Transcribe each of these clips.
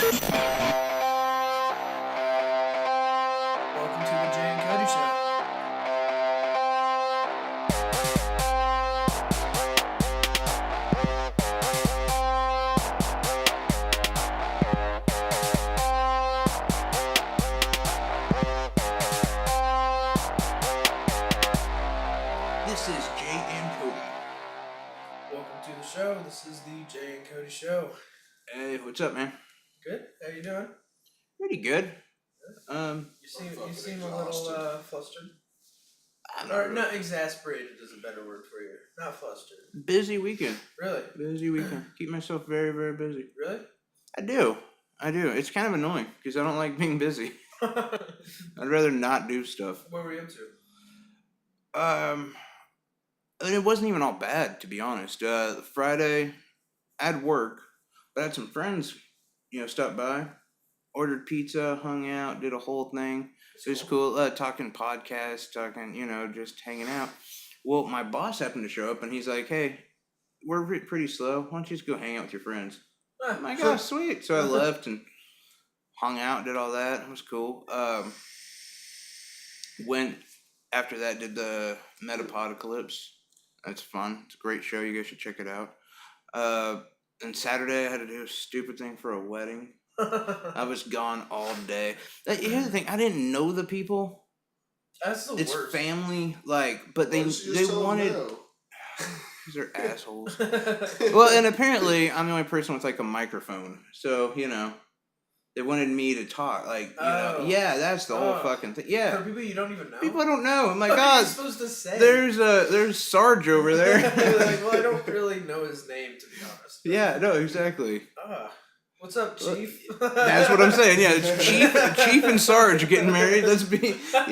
Welcome to the Jay and Cody Show. This is Jay and Cody. Welcome to the show. This is the Jay and Cody Show. Hey, what's up, man? Good. How you doing? Pretty good. You seem a little flustered. I'm Or not exasperated is a better word for you. Not flustered. busy weekend. Really? Busy weekend. Keep myself very, very busy. Really? I do. It's kind of annoying because I don't like being busy. What I'd rather not do stuff. were you up to? And it wasn't even all bad, to be honest. Friday, I had work, but I had some friends, stop by, ordered pizza, hung out, did a whole thing. It was cool. Talking podcasts, just hanging out. Well, my boss happened to show up, and he's like, "Hey, we're pretty slow. Why don't you just go hang out with your friends?" I'm like, "Oh, sweet." So I left and hung out, did all that. It was cool. Went after that, did the Metapocalypse. That's fun. It's a great show. You guys should check it out. And Saturday, I had to do a stupid thing for a wedding. I was gone all day. Here's the thing: I didn't know the people. That's the It's worst. family, but they wanted. They're assholes. Well, Well, and apparently, I'm the only person with like a microphone, so they wanted me to talk. Oh. Yeah, that's the whole Oh. fucking thing. for Yeah, people you don't even know. people I don't know. I'm like, What are you God, supposed to say? there's Sarge over there. Like, well, I don't really know his name, to be honest. Yeah, no, exactly. What's up, Chief? That's what I'm saying. Yeah, it's Chief and Sarge are getting married. Let's be, what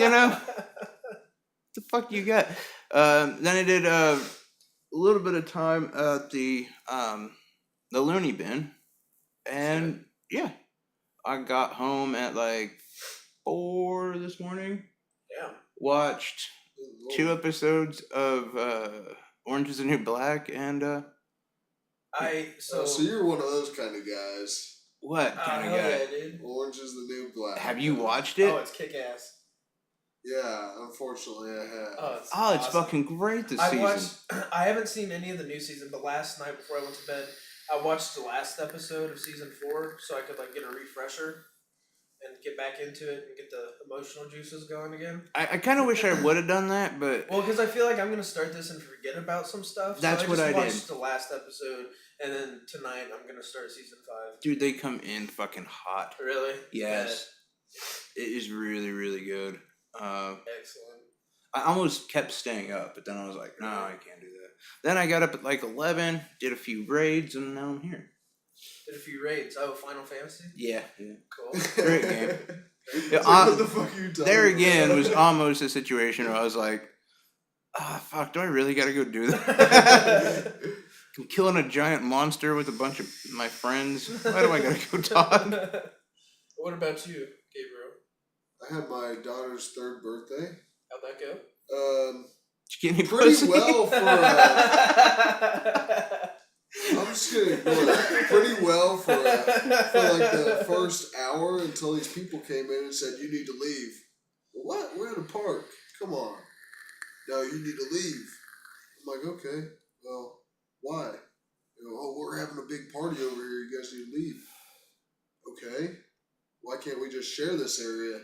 the fuck you got? Then I did a little bit of time at the loony bin, and yeah, I got home at like 4 this morning. Yeah. Watched 2 episodes of Orange is the New Black, and So you're one of those kind of guys. what kind of hell guy? yeah, dude. Orange is the New Black. Have you watched it? Oh, it's kick ass. Yeah, unfortunately I have. It's It's awesome. fucking great this season. I haven't seen any of the new season, but last night before I went to bed, I watched the last episode of season 4 so I could get a refresher and get back into it and get the emotional juices going again. I kind of wish I would have done that, but Well, because I feel like I'm gonna start this and forget about some stuff. That's so what I I did. just watched the last episode, and then tonight I'm gonna start season 5. dude, they come in fucking hot. Really? Yes, it is really, really good. Yeah. Excellent. I almost kept staying up, but then I was like, no, I can't do that. Then I got up at like 11, did a few raids, and now I'm here. Did a few raids. Oh, Final Fantasy. Yeah. Cool. Great game. It's Yeah, like, what the fuck are you talking There about? again was almost a situation where I was like, fuck, do I really gotta go do that? I'm killing a giant monster with a bunch of my friends. Why do I gotta go talk? What about you, Gabriel? I had my daughter's 3rd birthday. How'd that go? Did you get any Pretty pussy? well for. I'm just gonna ignore that. Pretty well for the first hour until these people came in and said you need to leave. What? We're at a park. Come on. No, you need to leave. I'm like, okay. Well, why? Oh, we're having a big party over here. You guys need to leave. Okay. Why can't we just share this area?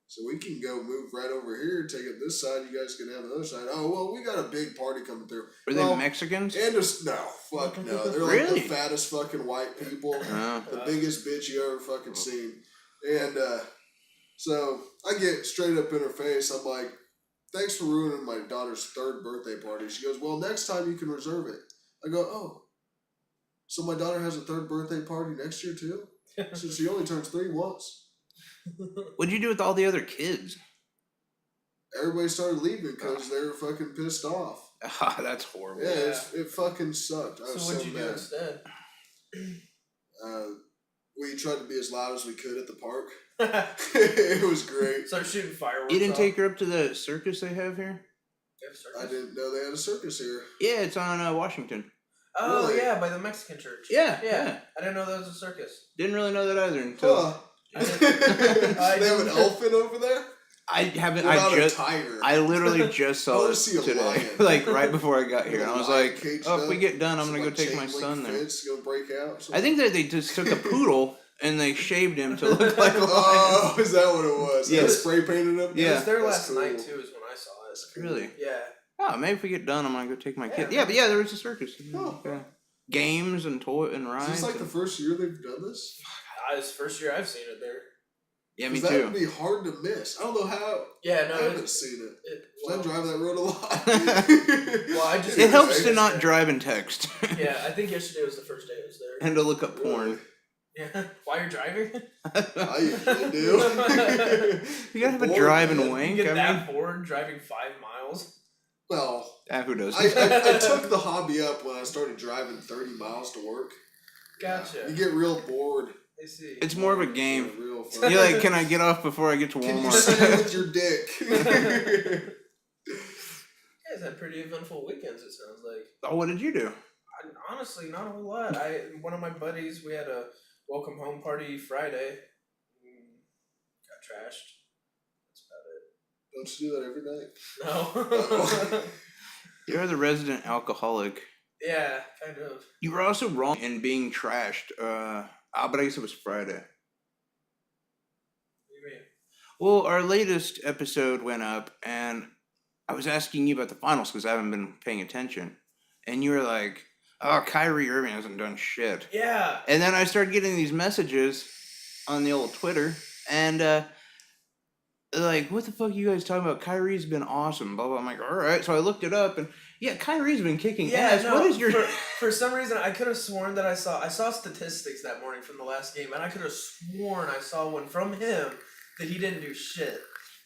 So we can go move right over here, take it this side, you guys can have the other side. Oh, well, we got a big party coming through. Were they Mexicans? And just, no, fuck no. They're like Really? the fattest fucking white people. Oh. The biggest bitch you ever fucking seen. And so I get straight up in her face. I'm like, thanks for ruining my daughter's 3rd birthday party. She goes, well, next time you can reserve it. I go, oh, so my daughter has a 3rd birthday party next year too? So she only turns 3 once. What'd you do with all the other kids? Everybody started leaving because they were fucking pissed off. That's horrible. Yeah, it fucking sucked. I was So what'd you do mad. instead? We tried to be as loud as we could at the park. It was great. Start shooting fireworks. You didn't off. take her up to the circus they have here? They have circus? I didn't know they had a circus here. Yeah, it's on Washington. Oh Really? yeah, by the Mexican church. Yeah. I didn't know that was a circus. Didn't really know that either until Huh. I They didn't- I have an didn't- elephant over there? I haven't. What about I a just. tiger? I literally just I saw wanna it see a today, lion. like right before I got here, and I was Lion like, caged "Oh, if we up, get done, I'm some, gonna go like, take chain my link son there." fence gonna break out. I think that they just took a poodle and they shaved him to look like a lion. Oh, is that what it was? Yeah. They spray painted up. It Yeah. was there That's last cool. night too. Is when I saw it. Really? Yeah. Oh, maybe if we get done, I'm gonna go take my kid. Yeah, Yeah, but yeah, there was a circus. Oh. Yeah. Games and toy and Is rides. this like the and- first year they've done this? It's the first year I've seen it there. Yeah, me 'Cause that too. would be hard to miss. I don't know how. Yeah, I no. haven't seen it. 'Cause I drive that road a lot. Well, I just- It helps to Right. not drive and text. Yeah, I think yesterday was the first day it was there. And to look up porn. Yeah. While you're driving. I usually do. You gotta have a Bored, drive and man. You wank. get I that mean, bored driving 5 miles. Well, who does? I took the hobby up when I started driving 30 miles to work. Gotcha. You get real bored. I see. It's more of a game. Real fun. You're like, can I get off before I get to Can you say Walmart? with your dick? You guys had pretty eventful weekends. It sounds like. Oh, what did you do? Honestly, not a whole lot. One of my buddies, we had a welcome home party Friday. Got trashed. Don't you do that every night? That's about it. You're the resident alcoholic. No. Yeah, kind of. You were also wrong in being trashed. But I guess it was Friday. What do you mean? Well, our latest episode went up, and I was asking you about the finals because I haven't been paying attention. And you were like, oh, Kyrie Irving hasn't done shit. Yeah. And then I started getting these messages on the old Twitter, and like, what the fuck are you guys talking about? Kyrie's been awesome, blah, blah. I'm like, all right. So I looked it up, and yeah, Kyrie's been kicking ass. No, What is your... for some reason I could have sworn that I saw statistics that morning from the last game, and I could have sworn I saw one from him that he didn't do shit.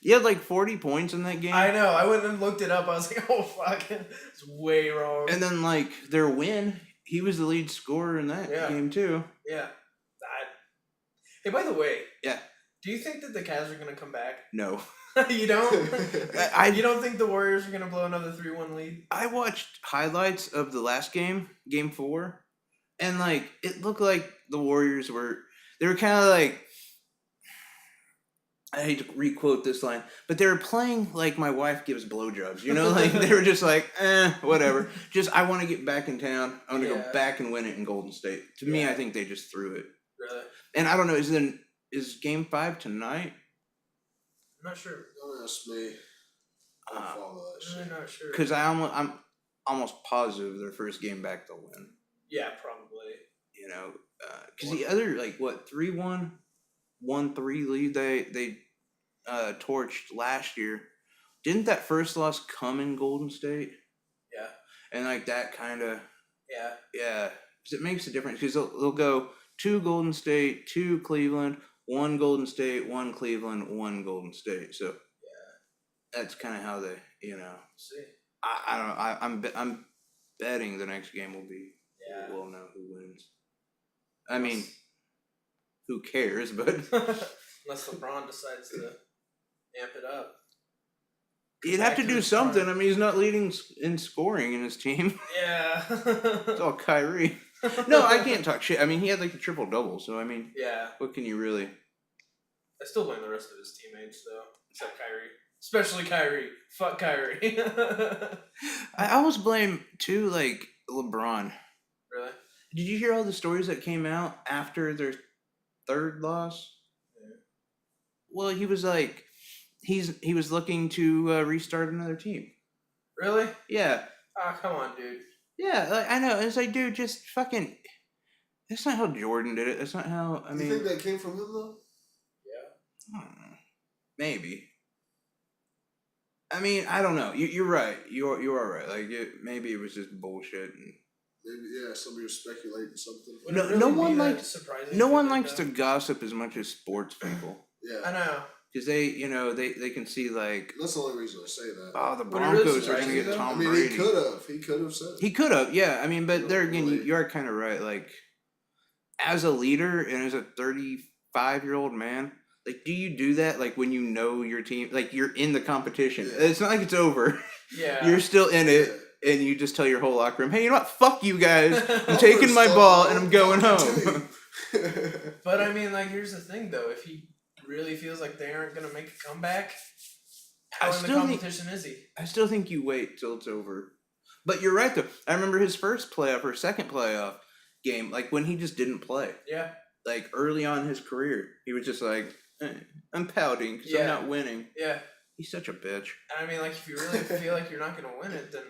You had like 40 points in that game. I know. I went and looked it up. I was like, oh fuck, it's way wrong. And then, like, their win, he was the lead scorer in that Yeah. game, too. Yeah. Hey, by the way. Yeah. Do you think that the Cavs are gonna come back? No. You don't? I You don't think the Warriors are gonna blow another 3-1 lead? I watched highlights of the last game, game 4, and, like, it looked like the Warriors were... They were kind of like... I hate to re-quote this line, but they were playing like my wife gives blowjobs, you know? Like, they were just like, whatever. Just, I want to get back in town. I want to Yeah. go back and win it in Golden State. To me, Yeah. I think they just threw it. Really? And I don't know, is game 5 tonight? I'm not sure. Don't ask me. I don't follow that I'm shit. really not sure. Because I'm almost positive their first game back they'll win. Yeah, probably. You know, because the other, like, what, 3-1, 1-3 lead they torched last year. Didn't that first loss come in Golden State? Yeah. And, like, that kind of, Yeah. yeah, because it makes a difference. Because they'll go 2 Golden State, 2 Cleveland, 1 Golden State, 1 Cleveland, 1 Golden State. So that's kind of how they, you know. See. I don't know. I'm betting the next game will be. Yeah. We'll know who wins. I mean, who cares? But Unless LeBron decides to amp it up. you'd have to Back to do the something. start. I mean, he's not leading in scoring in his team. Yeah. It's all Kyrie. No, I can't talk shit. I mean, he had like a triple double. So I mean, Yeah. what can you really? I still blame the rest of his teammates though, except Kyrie. Especially Kyrie. Fuck Kyrie. I almost blame too, like LeBron. Really? Did you hear all the stories that came out after their third loss? Yeah. Well, he was like, he was looking to restart another team. Really? Yeah, Ah, come on, dude. yeah, like, I know. It's like, dude, just fucking. That's not how Jordan did it. That's not how. I You mean, think that came from him though? Yeah. I don't know. Maybe. I mean, I don't know. You're right. You are right. Like, maybe it was just bullshit. And Maybe somebody was speculating something. Would No- it really no be one that likes- surprising no if one they did likes that? to gossip as much as sports people, Yeah. I know. because they, you know, they can see like, That's the only reason I say that. oh, the Would it really Broncos are surprise gonna you, get though? Tom I mean, Brady. he could have said it. He could have, yeah. I mean, but there again, Really? you are kind of right. Like, as a leader and as a 35-year-old man, like, do you do that? Like, when you know your team, like, you're in the competition. Yeah. It's not like it's over. Yeah. You're still in it. and you just tell your whole locker room, hey, you know what? Fuck you guys. I'm I'll taking first my stop ball by and I'm and going talk home. to him. But I mean, like, here's the thing though: if he really feels like they aren't gonna make a comeback, how I in the still think- competition is he? I still think you wait till it's over. But you're right though. I remember his first playoff or second playoff game, like when he just didn't play. Yeah, Like early on in his career, he was just like, I'm pouting because I'm Yeah. not winning. yeah. He's such a bitch. And I mean, like, if you really feel like you're not gonna win it, then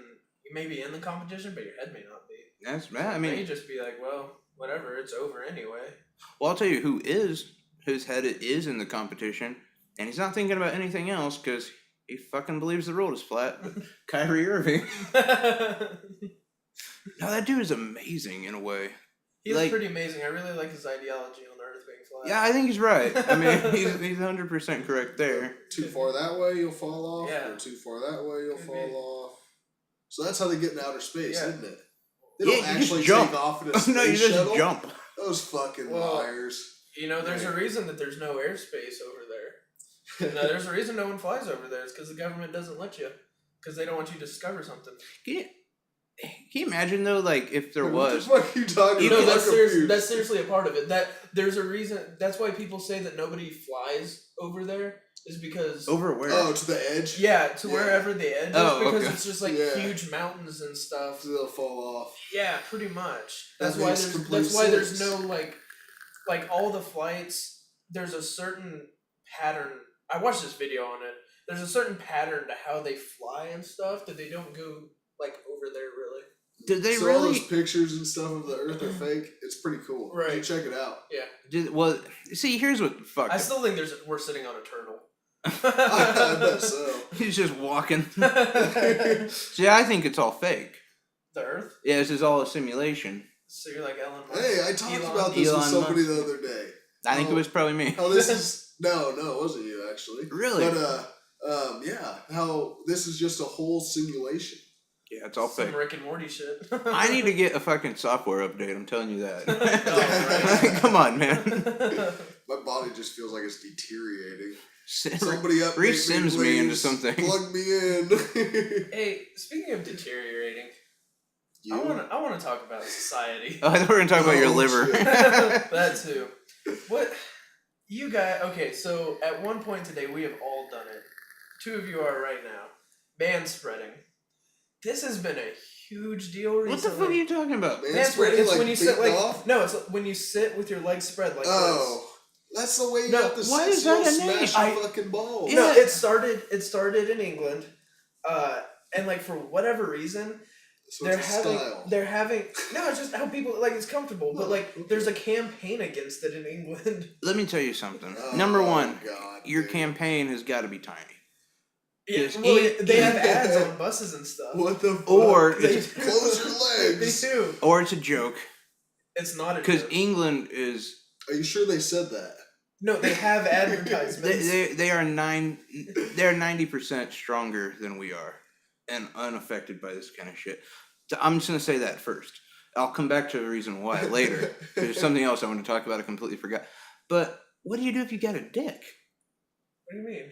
you may be in the competition, but your head may not be. That's So bad. I it may mean, just be like, well, whatever, it's over anyway. well, I'll tell you who is. His head is in the competition, and he's not thinking about anything else because he fucking believes the world is flat. Kyrie Irving. No, that dude is amazing in a way. He's Like- pretty amazing. I really like his ideology on the Earth being flat. Yeah, I think he's right. I mean, he's 100% correct there. Too far that way, you'll fall off. Yeah. Or too far that way, you'll Could fall be. off. So that's how they get in outer space, Yeah. isn't it? They Yeah, don't you just actually jump. take off in a space No, you just shuttle. jump. Those fucking Well, liars. You know, there's a reason that there's no airspace over there. No, there's a reason no one flies over there. It's because the government doesn't let you. Because they don't want you to discover something. Can you imagine though, like if there What was? the fuck are you talking You about? know, No, I'm confused. that's seriously a part of it. That there's a reason. That's why people say that nobody flies over there. Is because Over where? Oh, to the edge? yeah, to Yeah. wherever the edge is, Oh, because okay. it's just like Yeah. huge mountains and stuff. So they'll fall off. Yeah, pretty much. That That's why makes there's complete that's why there's sense. no like all the flights. There's a certain pattern. I watched this video on it. There's a certain pattern to how they fly and stuff that they don't go like over there really. Did they So all really? those pictures and stuff of the Earth are fake. It's pretty cool. Right. You check it out. Well, see, here's what. Fuck. I still think we're sitting on a turtle. I bet so. He's just walking. The See, I think it's all fake. Earth. Yeah, this is all a simulation. So you're like Elon Musk. Hey, I talked Elon- about this with Elon somebody Musk. the other day. I think it Oh. was probably me. How this is no, it wasn't you actually. Really? But yeah, how this is just a whole simulation. Yeah, it's all Some fake. Rick and Morty shit. I need to get a fucking software update. I'm telling you that. Oh, right. Come on, man. My body just feels like it's deteriorating. Sim- Somebody update re-sims me into please. something. Plug me in. Hey, speaking of deteriorating, You? I wanna talk about society. Oh, I thought we were gonna talk about your Oh, liver. shit. That too. What you guys? Okay, so at one point today we have all done it. Two of you are right now. Man spreading. This has been a huge deal recently. What the fuck are you talking about? Man Man spreading. It's like when you sit beating like off? no, it's when you sit with your legs spread like Oh, that's the way you No, have to why sit is so you that a don't name? smash your I- fucking balls. this. No, Yeah. it started in England, and like for whatever reason So they're it's a having style. no, it's just how people like it's comfortable, but Oh, like okay. there's a campaign against it in England. Let me tell you something. Oh, Number one, God, your dude. campaign has got to be tiny. Yeah, Yes, well, e- they have e- ads on buses and stuff. What the fuck? Or They it's, do. Close your legs. They do. or it's a joke. It's not a Because joke. England is Are you sure they said that? No, they have advertisements. they are 90% stronger than we are, and unaffected by this kind of shit. So I'm just gonna say that first. I'll come back to the reason why later. There's something else I want to talk about. I completely forgot. But what do you do if you got a dick? What do you mean?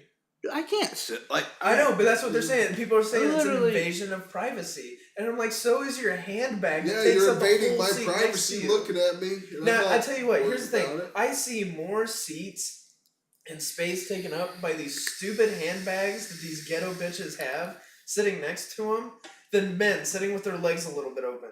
I can't sit like I know, but that's what they're saying. People are saying it's an Literally. invasion of privacy, and I'm like, so is your handbag. that Yeah, takes you're up a invading whole my seat next privacy to you. looking at me. and I'm Now I not tell you what. worried Here's the thing. about it. I see more seats and space taken up by these stupid handbags that these ghetto bitches have sitting next to them than men sitting with their legs a little bit open.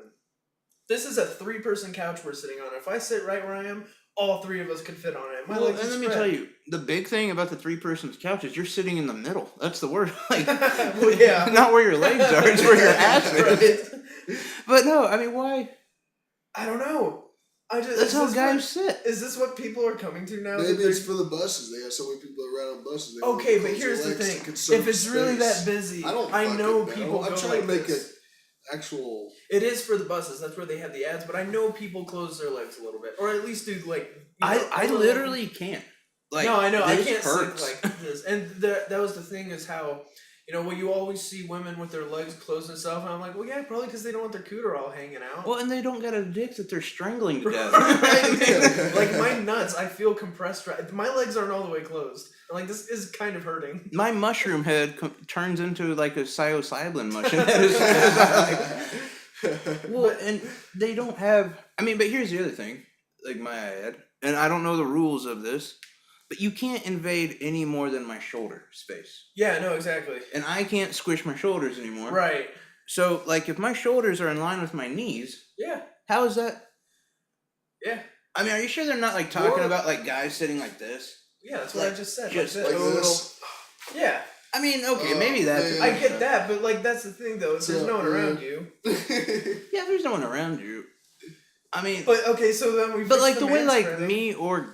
This is a 3-person couch we're sitting on. If I sit right where I am, all 3 of us could fit on it. My Well, legs and are let me spread. tell you, the big thing about the 3-person couch is you're sitting in the middle. That's the word. Like, Well, yeah. not where your legs are, it's where your ass is. Right. But no, I mean, why? I don't know. I just That's is how this guys what- sit. Is this what people are coming to now? that Maybe it's they're- for the buses. They have so many people around on buses. They Okay, want to but close their here's the legs to thing. conserve If it's really space. that busy, I don't. I know fucking people I'm go trying like to make this. it actual. It is for the buses. That's where they have the ads. But I know people close their legs a little bit, or at least do like. You know, I a little- literally can't. Like, no, I know. I this can't hurts. sit like this. And that was the thing is how You know, well, you always see women with their legs closed and stuff, and I'm like, well, yeah, probably because they don't want their cooter all hanging out. Well, and they don't got a dick that they're strangling to death. Right. Like my nuts, I feel compressed. My legs aren't all the way closed. I'm like, this is kind of hurting. My mushroom head turns into like a psilocybin mushroom head. Well, and they don't have. I mean, but here's the other thing. Like my ad, and I don't know the rules of this, but you can't invade any more than my shoulder space, Yeah, no, exactly. and I can't squish my shoulders anymore. Right. So, like, if my shoulders are in line with my knees, Yeah. how is that? Yeah. I mean, are you sure they're not like talking Or- about like guys sitting like this? Yeah, that's what I Like, just said. just like Like this. this. Yeah, I mean, okay, Oh, maybe that's. man. I get that, but like that's the thing though. Is there's So, no one yeah. around you. Yeah, there's no one around you. I mean, But okay, so then we. but fixed like the way man like spreading. me or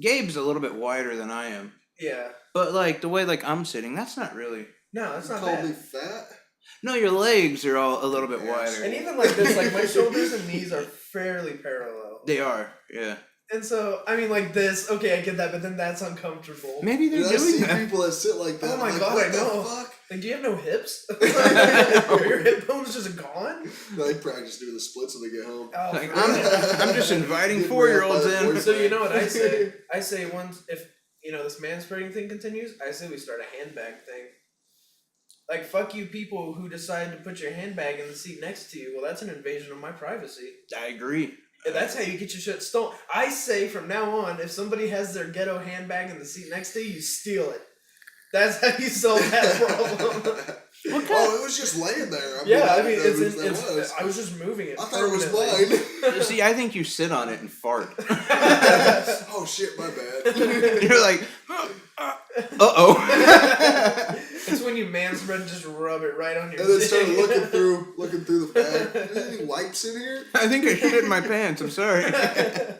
Gabe's a little bit wider than I am. Yeah. But like the way like I'm sitting, that's not really. No, that's You not call bad. me fat? No, your legs are all a little bit Yes. wider. And even like this, like my shoulders and knees are fairly parallel. They are, yeah. And so I mean, like this. Okay, I get that, but then that's uncomfortable. Maybe they're Dude, I see doing that. people that sit like that. Oh my I'm like, God, what I the know. fuck? Like, do you have no hips? Are your hip bones just gone? They practice doing the splits when they get home. Oh, Like, for real? I'm just inviting Getting 4-year-olds railed by the in. boys. So you know what I say? I say once if this man spreading thing continues, I say we start a handbag thing. Like fuck you people who decide to put your handbag in the seat next to you. Well, that's an invasion of my privacy. I agree. And that's how you get your shit stolen. I say from now on, if somebody has their ghetto handbag in the seat next to you, you steal it. That's how you solve that problem. Oh, it was just laying there. Yeah, I mean, didn't it's, know in, who that it's was. I was just moving it. I thought it was permanently. mine. See, I think you sit on it and fart. Oh shit, my bad. You're like, uh-oh. It's when you man spread and just rub it right on your And then started dick. looking through the bag. Any wipes in here? I think I shit in my pants. I'm sorry. I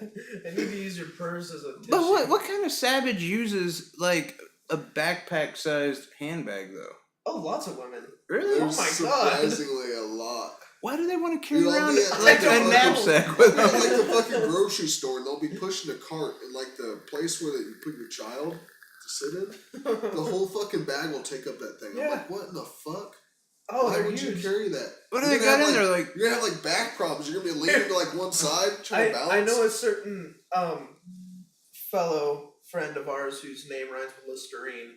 need to use your purse as a tissue. But what kind of savage uses like a backpack-sized handbag though? Oh, lots of women. Really? Oh There's my God. surprisingly a lot. Why do they want to carry You know, around yeah, like I a don't knapsack At with like them? the fucking grocery store, and they'll be pushing a cart in like the place where you put your child to sit in. The whole fucking bag will take up that thing. Yeah. I'm like, what in the fuck? Oh, Why they're would huge. you carry that? What do You're they gonna got have, in there? Like, You're gonna have like back problems. You're gonna be leaning to like one side trying to balance. I know a certain fellow friend of ours whose name rhymes with Listerine,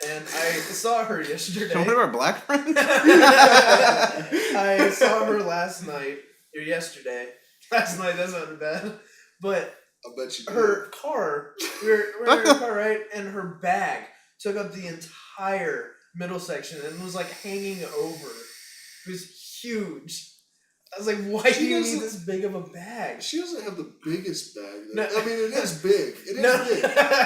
and I saw her yesterday. some of our black friends? I saw her last night or yesterday. Last night, that sounded bad, but I bet you did. her car. We're in her car, right? And her bag took up the entire middle section and was like hanging over. It was huge. I was like, why She do you need doesn't- this big of a bag? She doesn't have the biggest bag. No. I mean, it is big. It is No. big.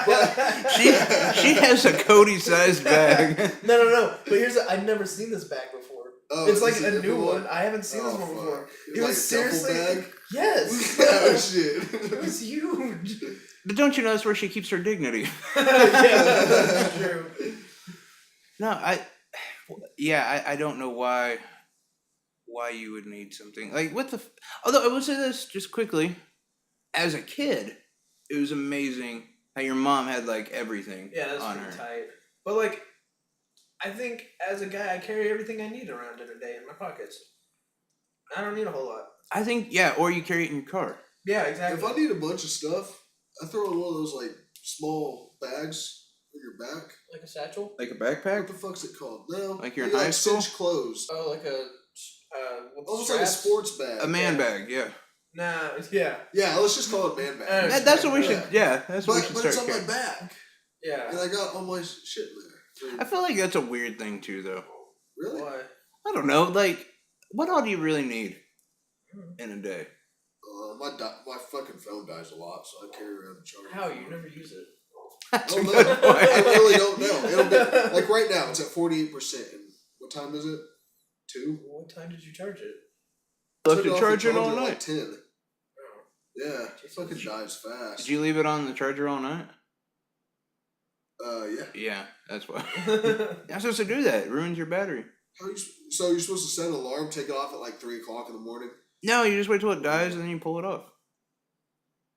But she has a Cody-sized bag. No. But I've never seen this bag before. oh, It's like is it a different new one. I haven't seen this Oh, one fuck. before. It's It like was a duffel seriously. bag. Yes. Oh shit. It was huge. But don't you know that's where she keeps her dignity? Yeah, that's true. No, I don't know why you would need something like what the. Although I will say this just quickly, as a kid, it was amazing how your mom had like everything Yeah, that's on pretty her. tight. But like, I think as a guy, I carry everything I need around in a day in my pockets. I don't need a whole lot. I think yeah, or you carry it in your car. Yeah, If exactly. I need a bunch of stuff, I throw in one of those like small bags on your back. Like a satchel. Like a What backpack? the fuck's it called? No. Like you're in you high like school? cinch clothes. Oh, like a Almost like a sports bag. A man Yeah. bag, yeah. Nah, yeah, Yeah, let's just call it man bag. That's what we should. Yeah. Yeah, that's what we should But it's start. on my carrying. back, yeah. and I got all my shit in there. I feel like that's a weird thing too, though. Really? Why? I don't know. Like, what all do you really need in a day? My fucking phone dies a lot, so I carry around the charger. How you never use it? I That's don't a know. good point. I really don't know. It'll be like right now. It's at 48%. And what time is it? 2. What time did you charge it? Left Took it off the charging all charger at, night. Like 10. Oh. Yeah, it fucking dies fast. Did you leave it on the charger all night? Yeah. Yeah, that's why. You're not supposed to do that. It ruins your battery. So you're supposed to set an alarm, take it off at like 3 o'clock in the morning. No, you just wait till it dies and then you pull it off.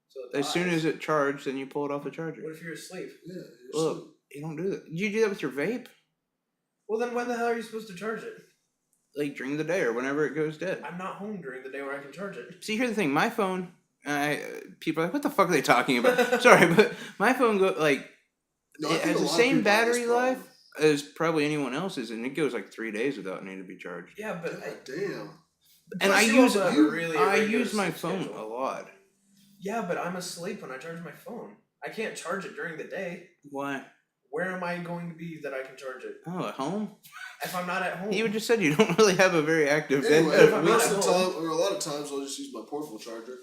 So it As soon dies. as it charged, then you pull it off the charger. What if you're asleep? Yeah. You're Look, you don't do that. Did you do that with your vape? Well, then when the hell are you supposed to charge it? Like during the day or whenever it goes dead. I'm not home during the day where I can charge it. See, here's the thing. My phone, people are like, what the fuck are they talking about? Sorry, but my phone No, I it think has a the lot of same people have this battery problem. life as probably anyone else's, and it goes like 3 days without needing to be charged. Yeah, but God damn. And plus I you use also have a really I irregular use my sleep phone schedule. a lot. Yeah, but I'm asleep when I charge my phone. I can't charge it during the day. Why? Where am I going to be that I can charge it? Oh, at home? If I'm not at home. You just said you don't really have a very active Anyway, if I'm not most at of the home. time, or a lot of times, I'll just use my portable charger.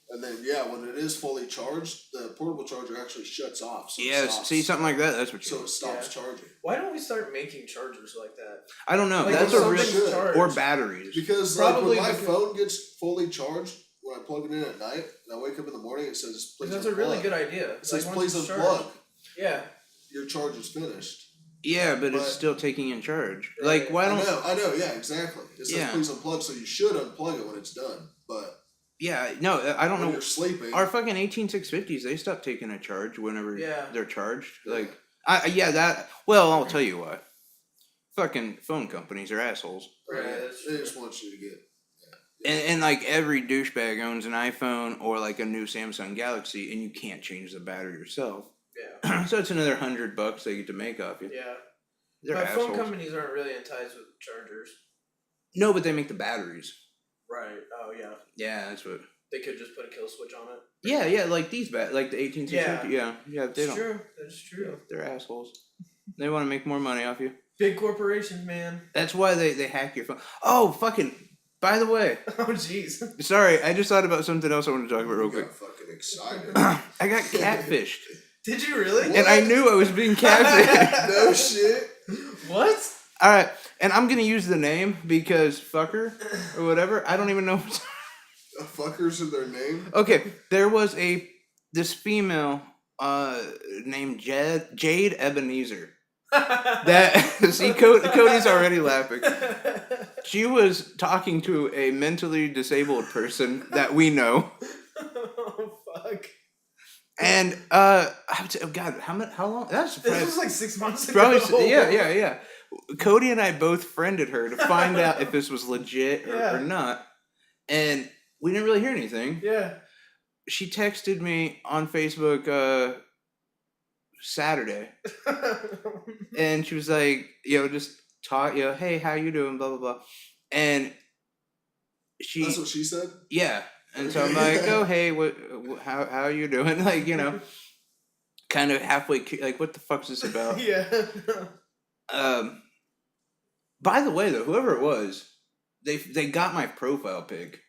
And then, yeah, when it is fully charged, the portable charger actually shuts off. So it Yes, stops. see something like that. That's what you. So it stops charging. Why don't we start making chargers like that? I don't know. Like, That's when a real something's charged- or batteries. Because like, Probably when my because- phone gets fully charged, when I plug it in at night, and I wake up in the morning, it says please Because that's a really unplug." good idea. It says Like, please once it's unplug. charged- Yeah. Your charge is finished. Yeah, but it's But- still taking in charge. Right. Like, why don't? I know, yeah, exactly. It says Yeah. please unplug, so you should unplug it when it's done. But Yeah, no, I don't when know. you're sleeping, Our fucking 18650s, they stop taking a charge whenever Yeah. they're charged. Yeah. Like, well, I'll tell you why. Fucking phone companies are assholes. Right, that's they true. just want you to get. And like every douchebag owns an iPhone or like a new Samsung Galaxy, and you can't change the battery yourself. Yeah. So it's another $100 they get to make off you. Yeah. They're But phone assholes. companies aren't really in ties with chargers. No, but they make the batteries. Right. Oh, yeah. Yeah, that's what. They could just put a kill switch on it. Yeah, like these like the 18650. Yeah, they That's don't. true. That's true. They're assholes. They want to make more money off you. Big corporations, man. That's why they hack your phone. Oh, fucking. By the way, Oh, jeez. sorry, I just thought about something else I want to talk about real You quick. got fucking excited. I got catfished, Did you really? and I knew I was being catfished. No shit. What? All right, and I'm gonna use the name because fucker or whatever. I don't even know. Fuckers in their name. Okay, there was this female named Jade Ebenezer. That see, Cody's already laughing. She was talking to a mentally disabled person that we know, Oh, fuck. and I would say, oh God, how long? That's This was like 6 months ago. probably yeah. Cody and I both friended her to find out if this was legit or Yeah. not, and we didn't really hear anything. Yeah. She texted me on Facebook Saturday, and she was like, just talk, hey, how you doing, blah blah blah, and That's what she said. yeah, and so I'm like, oh hey, how you doing, like kind of halfway like what the fuck's this about? Yeah. By the way, though, whoever it was, they got my profile pic.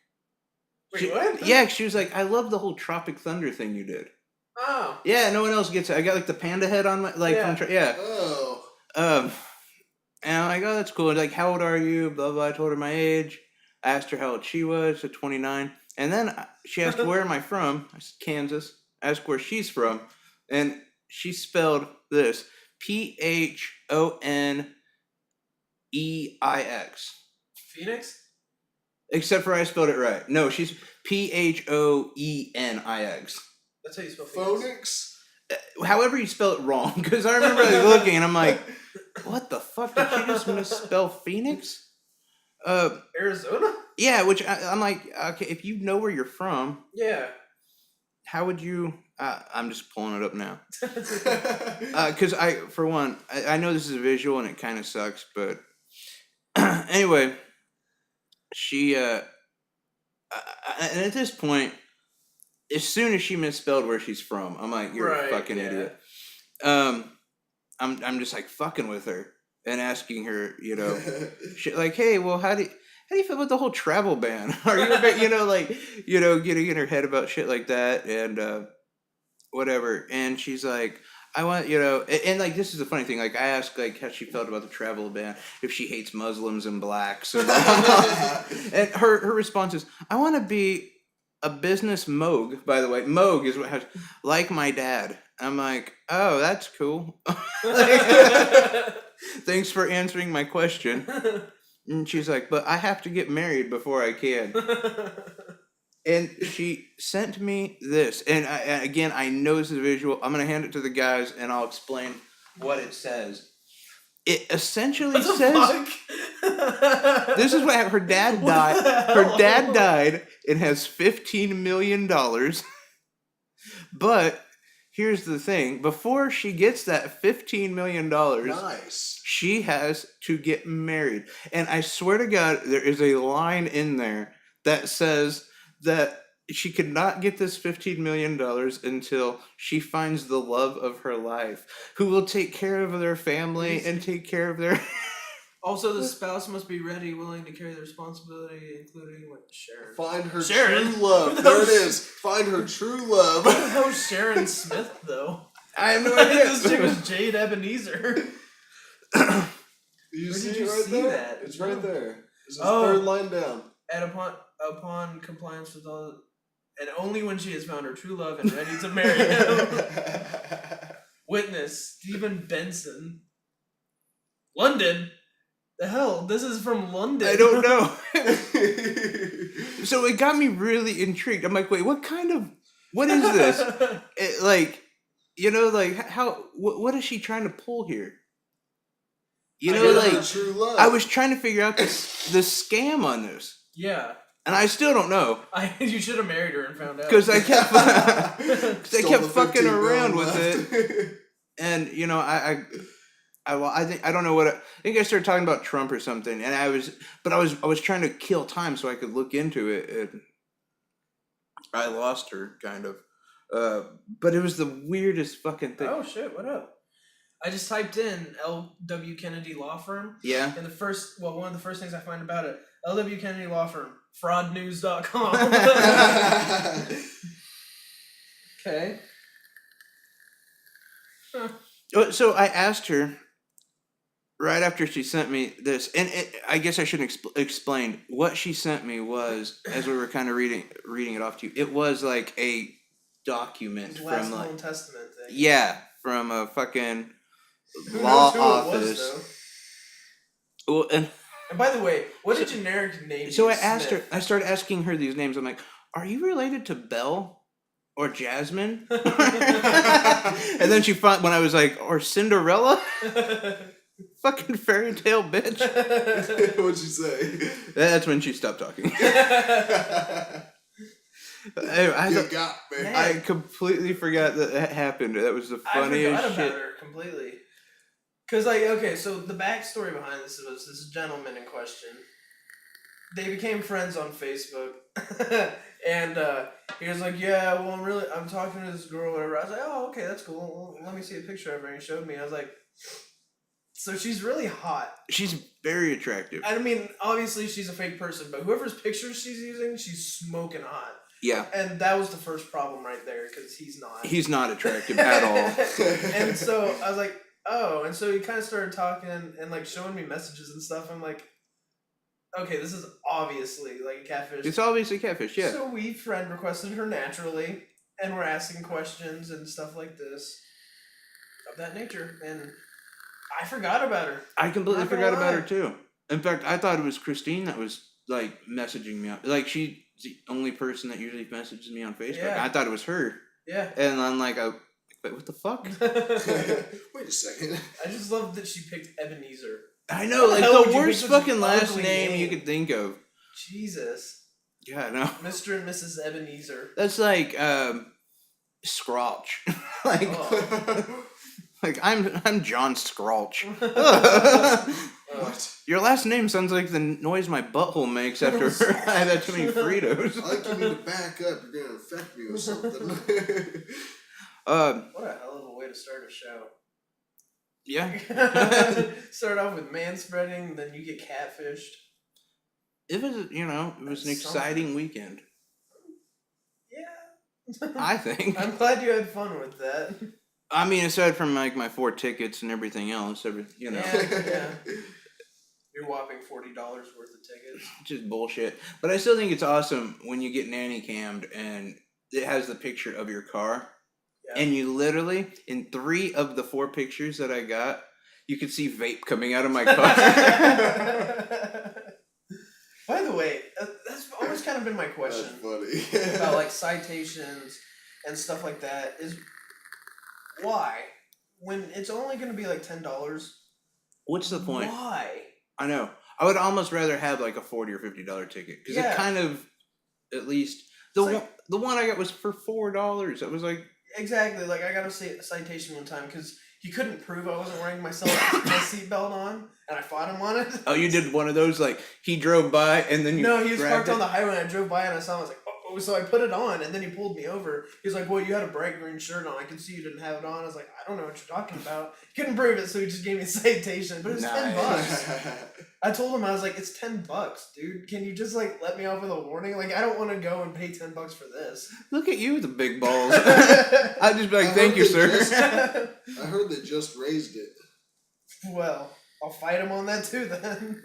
Wait, what? Yeah, she was like, I love the whole Tropic Thunder thing you did. Oh. Yeah, no one else gets it. I got like the panda head on my Yeah. yeah. Oh. And I'm like, oh, that's cool. Like, how old are you? Blah blah. I told her my age. I asked her how old she was. Said 29. And then she asked, where am I from? I said Kansas. I asked where she's from, and she spelled this PHONEIX. Phoenix? Except for I spelled it right. No, she's PHOENIX. That's how you spell Phoenix. Phonics. However you spell it wrong, because I remember like, looking and I'm like, what the fuck? Did she just misspell Phoenix? Arizona? Yeah, which I'm like, okay, if you know where you're from, Yeah. how would you? I'm just pulling it up now. Because for one, I know this is a visual and it kind of sucks, but anyway, she and at this point, as soon as she misspelled where she's from, I'm like, you're Right, a fucking yeah. idiot. I'm just like fucking with her and asking her, shit like, hey, well, how do you feel about the whole travel ban? Are you a bit, getting in her head about shit like that and whatever? And she's like, I want, and like, this is the funny thing. Like, I asked like how she felt about the travel ban, if she hates Muslims and blacks, and her response is, I want to be a business mogue. By the way, mogue is what like my dad. I'm like, oh, that's cool. Thanks for answering my question. And she's like, but I have to get married before I can. And she sent me this. And again, I know this is a visual. I'm going to hand it to the guys and I'll explain what it says. It essentially What the says fuck? this is what happened. Her dad What died. the Her hell? dad died and has $15 million. But here's the thing: before she gets that $15 million, Nice. she has to get married. And I swear to God, there is a line in there that says that she could not get this $15 million until she finds the love of her life, who will take care of their family and take care of their. Also, the spouse must be ready, willing to carry the responsibility, including what Sharon. Find her Sharon? true love. Who the There it hell's- is. Find her true love. What the hell's Sharon Smith though? I have no This chick idea. was Jade Ebenezer. You Where see did it you right see there? that? It's right No. there. It's the Oh. third line down. And upon compliance with all, and only when she has found her true love and ready to marry him. Witness Stephen Benson. London. The hell? This is from London. I don't know. So it got me really intrigued. I'm like, wait, what is this? It, like, how, what is she trying to pull here? You I know, don't Find her like, true love. I was trying to figure out the scam on this. Yeah. And I still don't know. You should have married her and found out. Because I kept, Stole kept the fucking 15 around mil with left. it. And, I think, I don't know I think I started talking about Trump or something. And I was trying to kill time so I could look into it. And I lost her, kind of. But it was the weirdest fucking thing. Oh shit! What up? I just typed in L.W. Kennedy Law Firm, Yeah. and one of the first things I find about it, L.W. Kennedy Law Firm, fraudnews.com. Okay. So I asked her right after she sent me this, and I guess I shouldn't explain what she sent me was, as we were kind of reading it off to you. It was like a document His last from will like and testament thing. from a fucking Who law knows who office. It was, though? Well, and And by the way, what a generic name. so I is asked her. Smith. I started asking her these names. I'm like, "Are you related to Belle or Jasmine?" And then when I was like, "Or Cinderella?" Fucking fairy tale bitch. What'd you say? That's when she stopped talking. Anyway, You got me. I completely forgot that happened. That was the I forgot funniest about shit. her completely. Cause okay, so the backstory behind this was this gentleman in question. They became friends on Facebook, and he was like, "Yeah, well, I'm talking to this girl, whatever." I was like, "Oh, okay, that's cool. Well, let me see a picture of her." And he showed me. I was like, "So she's really hot." She's very attractive. I mean, obviously she's a fake person, but whoever's pictures she's using, she's smoking hot. Yeah, And that was the first problem right there, because he's not. he's not attractive at all. And so I was like, oh, and so he kind of started talking and like showing me messages and stuff. I'm like, okay, this is obviously like a catfish. It's obviously catfish. Yeah. So we friend requested her naturally, and we're asking questions and stuff like this of that nature, and I forgot about her. I completely Not gonna forgot about lie. her too. In fact, I thought it was Christine that was like messaging me. Like she's the only person that usually messages me on Facebook. Yeah. I thought it was her, Yeah. and I'm like, wait, what the fuck? Wait a second. I just love that she picked Ebenezer. I know, How the like hell would the you pick worst such an fucking last ugly name you name? could think of. Jesus. Yeah, I know. Mr. and Mrs. Ebenezer. That's like Scrotch. like Oh. like I'm John Scrotch. What? Your last name sounds like the noise my butthole makes after I have had too many Fritos. I think you need to back up. You're gonna infect me with something. What a hell of a way to start a show. Yeah. Start off with manspreading, then you get catfished. It was, it was an That's exciting weekend. Yeah. I think. I'm glad you had fun with that. I mean, aside from like my 4 tickets and everything else, Yeah. Your whopping $40 worth of tickets. just bullshit. But I still think it's awesome when you get nanny cammed and it has the picture of your car, Yeah. and you literally, in 3 of the 4 pictures that I got, you could see vape coming out of my car. By the way, that's always kind of been my That's question funny. about like citations and stuff like that. Is why, when it's only going to be like $10, What's the point? Why? I know. I would almost rather have like a $40 or $50 ticket because Yeah. it kind of, at least the one I got was for $4. It was like, Exactly. Like I got a citation one time because he couldn't prove I wasn't wearing my seatbelt on, and I fought him on it. oh, you did one of those like he drove by and then you No, he was grabbed parked it? on the highway, and I drove by and I saw him. I was like, oh, so I put it on, and then he pulled me over. He was like, well, you had a bright green shirt on. I can see you didn't have it on. I was like, I don't know what you're talking about. He couldn't prove it, so he just gave me a citation. But it's Nice. $10. I told him, I was like, it's $10, dude. Can you just like let me off with a warning? Like, I don't want to go and pay $10 for this. Look at you with the big balls. I'd just be like, thank you, sir. I heard they just raised it. Well, I'll fight him on that too then.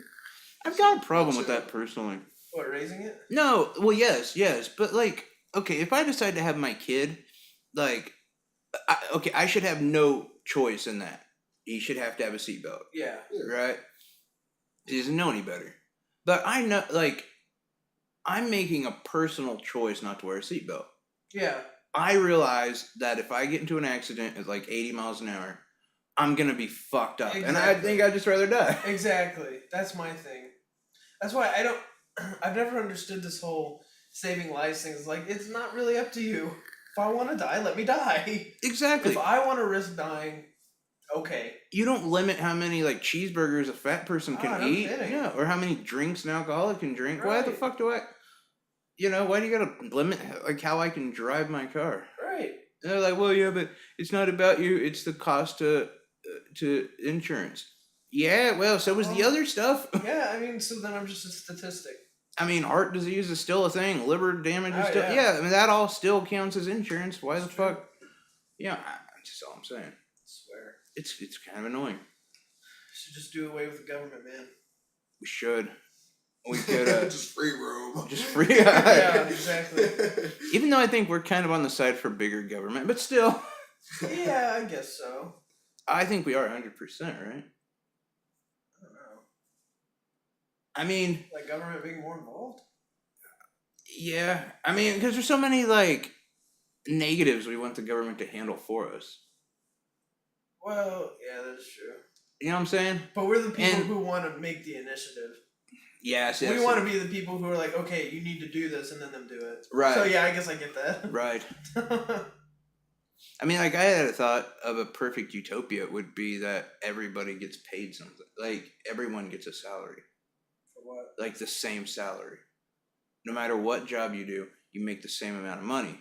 I've got a problem with that personally. What, raising it? No, well, yes, but like, okay, if I decide to have my kid, like, I should have no choice in that. He should have to have a seatbelt, Yeah. right? He doesn't know any better. But I know, like, I'm making a personal choice not to wear a seatbelt. Yeah. I realize that if I get into an accident at like 80 miles an hour, I'm gonna be fucked up, and I Exactly. think I'd just rather die. Exactly. That's my thing. That's why I've never understood this whole saving lives thing. It's like, it's not really up to you. If I want to die, let me die. Exactly. If I want to risk dying, okay. You don't limit how many like cheeseburgers a fat person can no eat, kidding. yeah, or how many drinks an alcoholic can drink. Why the Right. fuck do I? Why do you gotta limit like how I can drive my car? Right. And they're like, well, yeah, but it's not about you. It's the cost to insurance. Yeah, well, so was the Well- other stuff. Yeah, I mean, so then I'm just a statistic. I mean, heart disease is still a thing. Liver damage is Oh, still. yeah. Yeah, I mean that all still counts as insurance. Why It's the true. fuck? Yeah, that's just all I'm saying. I swear. It's kind of annoying. Should just do away with the government, man. We should. We could Just free room. just free. Yeah, exactly. Even though I think we're kind of on the side for bigger government, but still, Yeah, I guess so. I think we are 100%, right? I don't know. I mean, Like government being more involved? yeah. I mean, because there's so many like negatives we want the government to handle for us. Well, yeah, that's true. You know what I'm saying? But we're the people And- who want to make the initiative. Yes. We want to be the people who are like, okay, you need to do this, and then them do it. Right. So yeah, I guess I get that. Right. I mean, like I had a thought of a perfect utopia would be that everybody gets paid something. Like everyone gets a salary, For what? like the same salary. No matter what job you do, you make the same amount of money.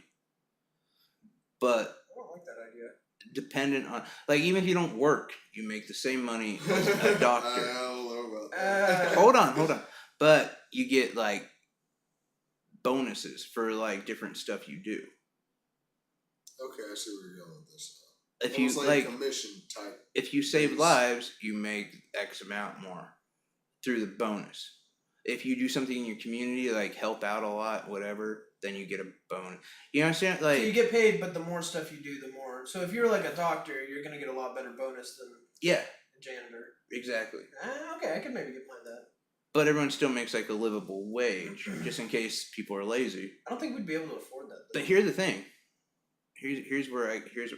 But I don't like that idea. dependent on, like, even if you don't work, you make the same money as a doctor. I don't know about that. Hold on. But you get like bonuses for like different stuff you do. Okay, I see where you're going with this. If you Almost like, commission type. if you save Yes. lives, you make X amount more through the bonus. If you do something in your community, like help out a lot, whatever, then you get a bonus. You understand? So you Like, get paid, but the more stuff you do, the more. So if you're like a doctor, you're gonna get a lot better bonus than yeah, a janitor. exactly. Okay, I could maybe get behind that. But everyone still makes like a livable wage, just in case people are lazy. I don't think we'd be able to afford that. Though. But here's the thing. Here's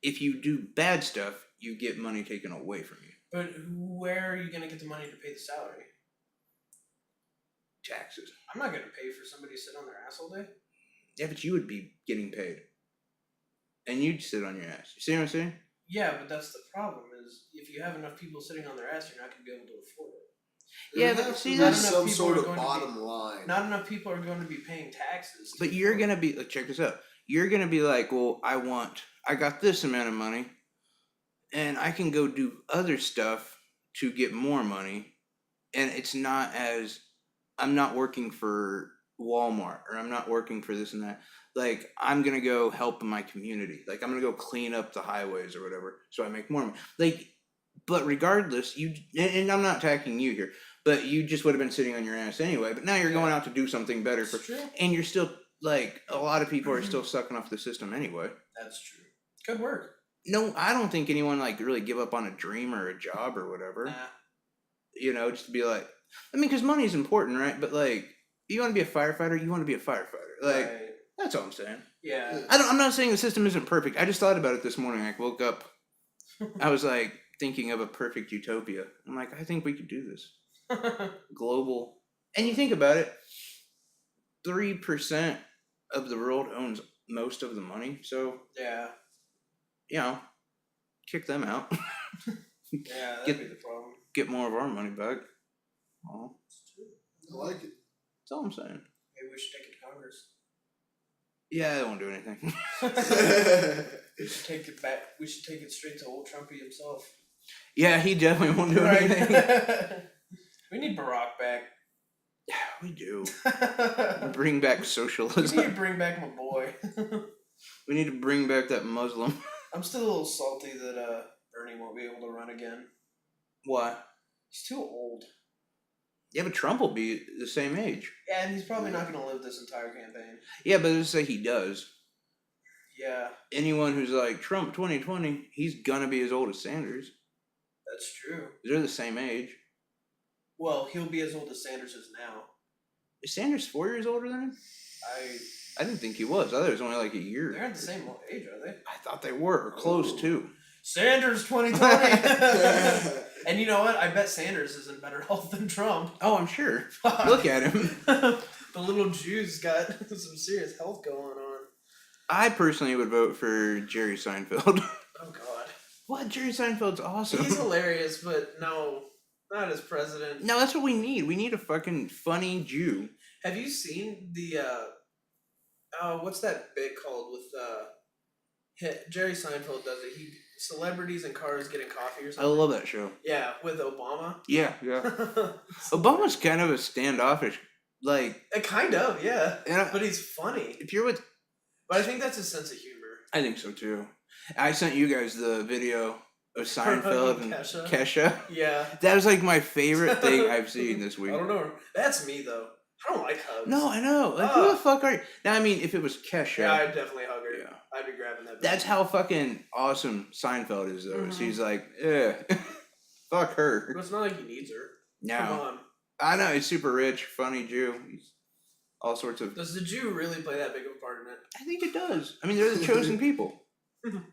if you do bad stuff, you get money taken away from you. But where are you gonna get the money to pay the salary? Taxes. I'm not gonna pay for somebody to sit on their ass all day. Yeah, but you would be getting paid. And you'd sit on your ass. You see what I'm saying? Yeah, but that's the problem. Is if you have enough people sitting on their ass, you're not gonna be able to afford it. Yeah, There but has see, to be that's- some people sort are of going to be- bottom line. Not enough people are going to be paying taxes. But you're gonna be like, check this out. You're gonna be like, well, I got this amount of money, and I can go do other stuff to get more money, and it's not as I'm not working for Walmart or I'm not working for this and that. Like I'm gonna go help in my community. Like I'm gonna go clean up the highways or whatever, so I make more money. Like, but regardless, and I'm not attacking you here, but you just would have been sitting on your ass anyway. But now you're going out to do something better for That's true. and you're still like a lot of people are still sucking off the system anyway. That's true. Could work. No, I don't think anyone like really give up on a dream or a job or whatever. Nah. You know, just to be like, I mean, because money is important, right? But like, you want to be a firefighter, you want to be a firefighter. Like, Right. that's all I'm saying. Yeah. I'm not saying the system isn't perfect. I just thought about it this morning. I woke up, I was like, thinking of a perfect utopia. I'm like, I think we could do this. Global. And you think about it, 3% of the world owns most of the money. So, Yeah. you know, kick them out. Yeah, that'd Get- be the problem. Get more of our money back. Oh, I like it. that's all I'm saying. Maybe we should take it to Congress. Yeah, they won't do anything. We should take it back. We should take it straight to old Trumpy himself. Yeah, he definitely won't do anything. We need Barack back. We do. Bring back We need to socialism. bring back my boy. We need to bring back that Muslim. I'm still a little salty that Bernie won't be able to run again. Why? He's too old. Yeah, but Trump will be the same age. Yeah, and he's probably not going to live this entire campaign. Yeah, but let's say he does. Yeah, Anyone who's like Trump 2020, he's gonna be as old as Sanders. that's true. They're the same age. Well, he'll be as old as Sanders is now. Is Sanders 4 years older than him? I didn't think he was. I thought it was only like a They're year. at the same age, are they? I thought they were, or close Ooh. to. Sanders 2020! And you know what? I bet Sanders is in better health than Trump. Oh, I'm sure. Look at him. The little Jew's got some serious health going on. I personally would vote for Jerry Seinfeld. Oh god. What? Jerry Seinfeld's awesome. He's hilarious, but no, not as president. No, that's what we need. We need a fucking funny Jew. Have you seen the what's that bit called with Jerry Seinfeld does it. Celebrities in cars getting coffee or I something. love that show. Yeah, with Obama. Yeah. Obama's kind of a standoffish. Like, Kind of, yeah. and But he's funny. if you're with, But I think that's his sense of humor. I think so too. I sent you guys the video of Seinfeld and Kesha. Kesha. Yeah. That was like my favorite thing I've seen this I week. don't know. That's me though. I don't like hugs. No, I know. Like, who the fuck are you? Now, I mean, if it was Kesha, Yeah, I'd definitely hug her. yeah. I'd be grabbing that. That's bitch. how fucking awesome Seinfeld is, though. Mhm. She's like, yeah, fuck her. But it's not like he needs her. No, Come on. I know he's super rich, funny Jew. He's all sorts of. Does the Jew really play that big of a part in it? I think it does. I mean, they're the chosen people.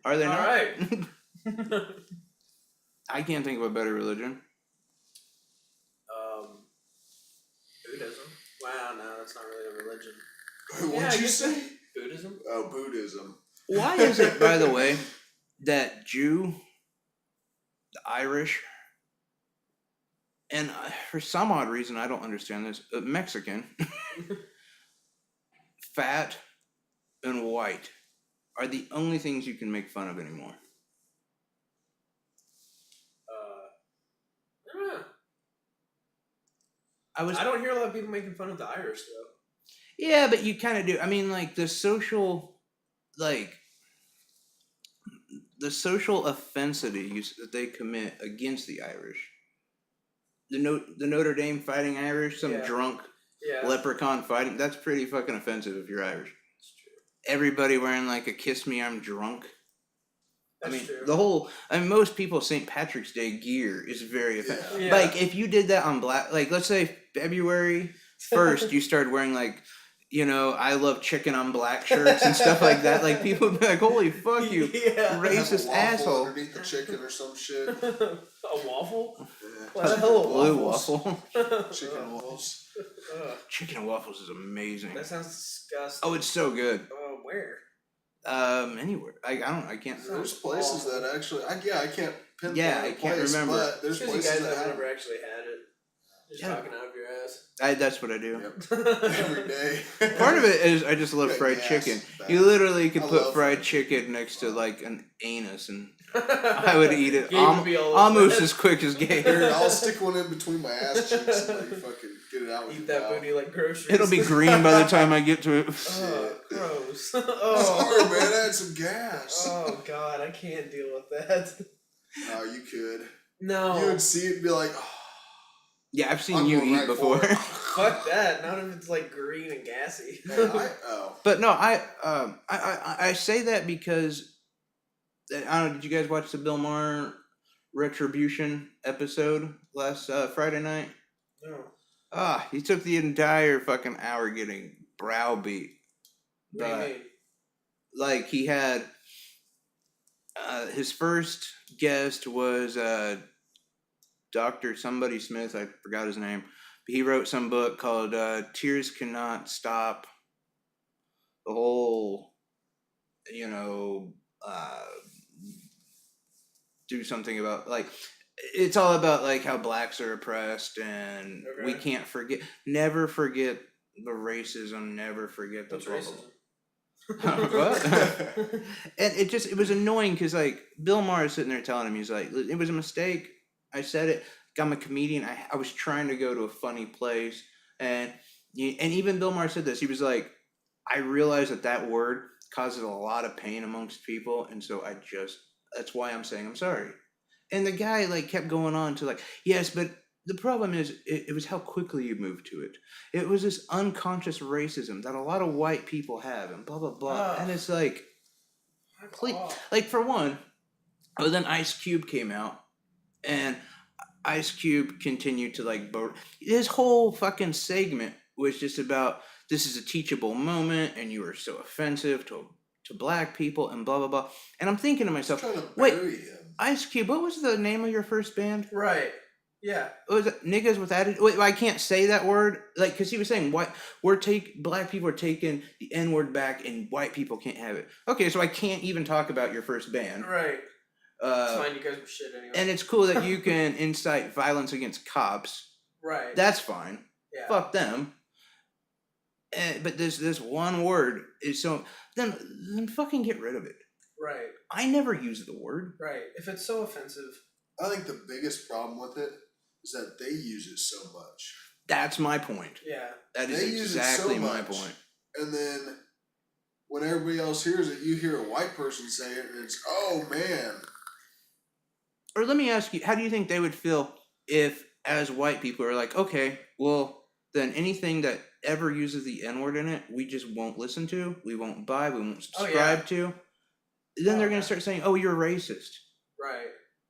Are they All not? right. I can't think of a better religion. Buddhism. Wow, no, that's not really a religion. What'd Yeah, I you guess- say? Buddhism? Oh, Buddhism. Why is it, by the way, that Jew, the Irish, and for some odd reason, I don't understand this, Mexican, fat, and white are the only things you can make fun of anymore? I don't know. I was I don't hear a lot of people making fun of the Irish though. Yeah, but you kind of do. I mean, like the social offensities that they commit against the Irish. The Notre Dame fighting Irish, some Yeah. drunk Yeah. leprechaun fighting. That's pretty fucking offensive if you're Irish. That's true. Everybody wearing like a "Kiss Me, I'm Drunk." That's I mean, true. the whole. I mean, most people St. Patrick's Day gear is very offensive. Yeah. Like if you did that on like let's say February 1st, you started wearing like, I love chicken on black shirts and stuff like that. Like people would be like, "Holy fuck you, Yeah. Have a racist waffle asshole!" underneath the chicken or some shit. A waffle? Yeah. What the hell are Blue waffles? waffle, Chicken waffles. Ugh, chicken and waffles is amazing. that sounds disgusting. Oh, it's so good. Where? Anywhere. I can't. There's places that actually, I can't pinpoint Yeah, I a can't place, remember. but there's Because you places guys that have have never actually had it. Just Yeah. talking out of your ass. That's what I do. Yep. Every day. Part of it is I just love Good fried gas. chicken. Bad. You literally could I put love fried fried chicken next to like an anus, and I would eat it Gabe would be all over almost that. as quick as Here, Gabe. I'll stick one in between my ass cheeks and like fucking get it out with Eat your that mouth. booty like groceries. It'll be green by the time I get to it. Oh, gross. Sorry, Oh. man, I had some gas. Oh god, I can't deal with that. Oh, you could. No. You would see it and be like, oh, Yeah, I've seen I'm you going eat right before. for it. Fuck that. Not if it's like green and gassy. Man, But no, I say that because I don't know. Did you guys watch the Bill Maher Retribution episode last Friday night? No. He took the entire fucking hour getting browbeat. What do you mean? Like he had his first guest was Dr. Somebody Smith. I forgot his name. But he wrote some book called Tears Cannot Stop the Whole, do something about, like, it's all about, like, how blacks are oppressed, and we Okay. can't never forget the racism, never forget the What's blah, blah, racism? blah. What? And it was annoying because, like, Bill Maher is sitting there telling him, he's like, it was a mistake. I said it. I'm a comedian. I was trying to go to a funny place. And even Bill Maher said this. He was like, I realize that word causes a lot of pain amongst people. And so that's why I'm saying I'm sorry. And the guy, like, kept going on to, like, yes, but the problem is it was how quickly you moved to it. It was this unconscious racism that a lot of white people have, and blah, blah, blah. And it's like, like, for one, but then Ice Cube came out, and Ice Cube continued to, like, his whole fucking segment was just about, this is a teachable moment, and you are so offensive to black people, and blah, blah, blah. And I'm thinking to myself, Trying to wait, bury him. Ice Cube, what was the name of your first band? Right. Yeah. What was it? Niggas with Attitude? Wait, I can't say that word. Like, because he was saying, black people are taking the N-word back, and white people can't have it. Okay, so I can't even talk about your first band. Right. It's fine, you guys were shit anyway. And it's cool that you can incite violence against cops. Right. That's fine. Yeah. Fuck them. But this one word is so... Then fucking get rid of it. Right. I never use the word. Right. If it's so offensive. I think the biggest problem with it is that they use it so much. That's my point. Yeah. That is They use it exactly so my much. point. And then when everybody else hears it, you hear a white person say it, and it's, oh man. Or let me ask you, how do you think they would feel if, as white people, are like, okay, well, then anything that ever uses the N-word in it, we just won't listen to, we won't buy, we won't subscribe to. Then they're going to start saying, oh, you're racist. Right.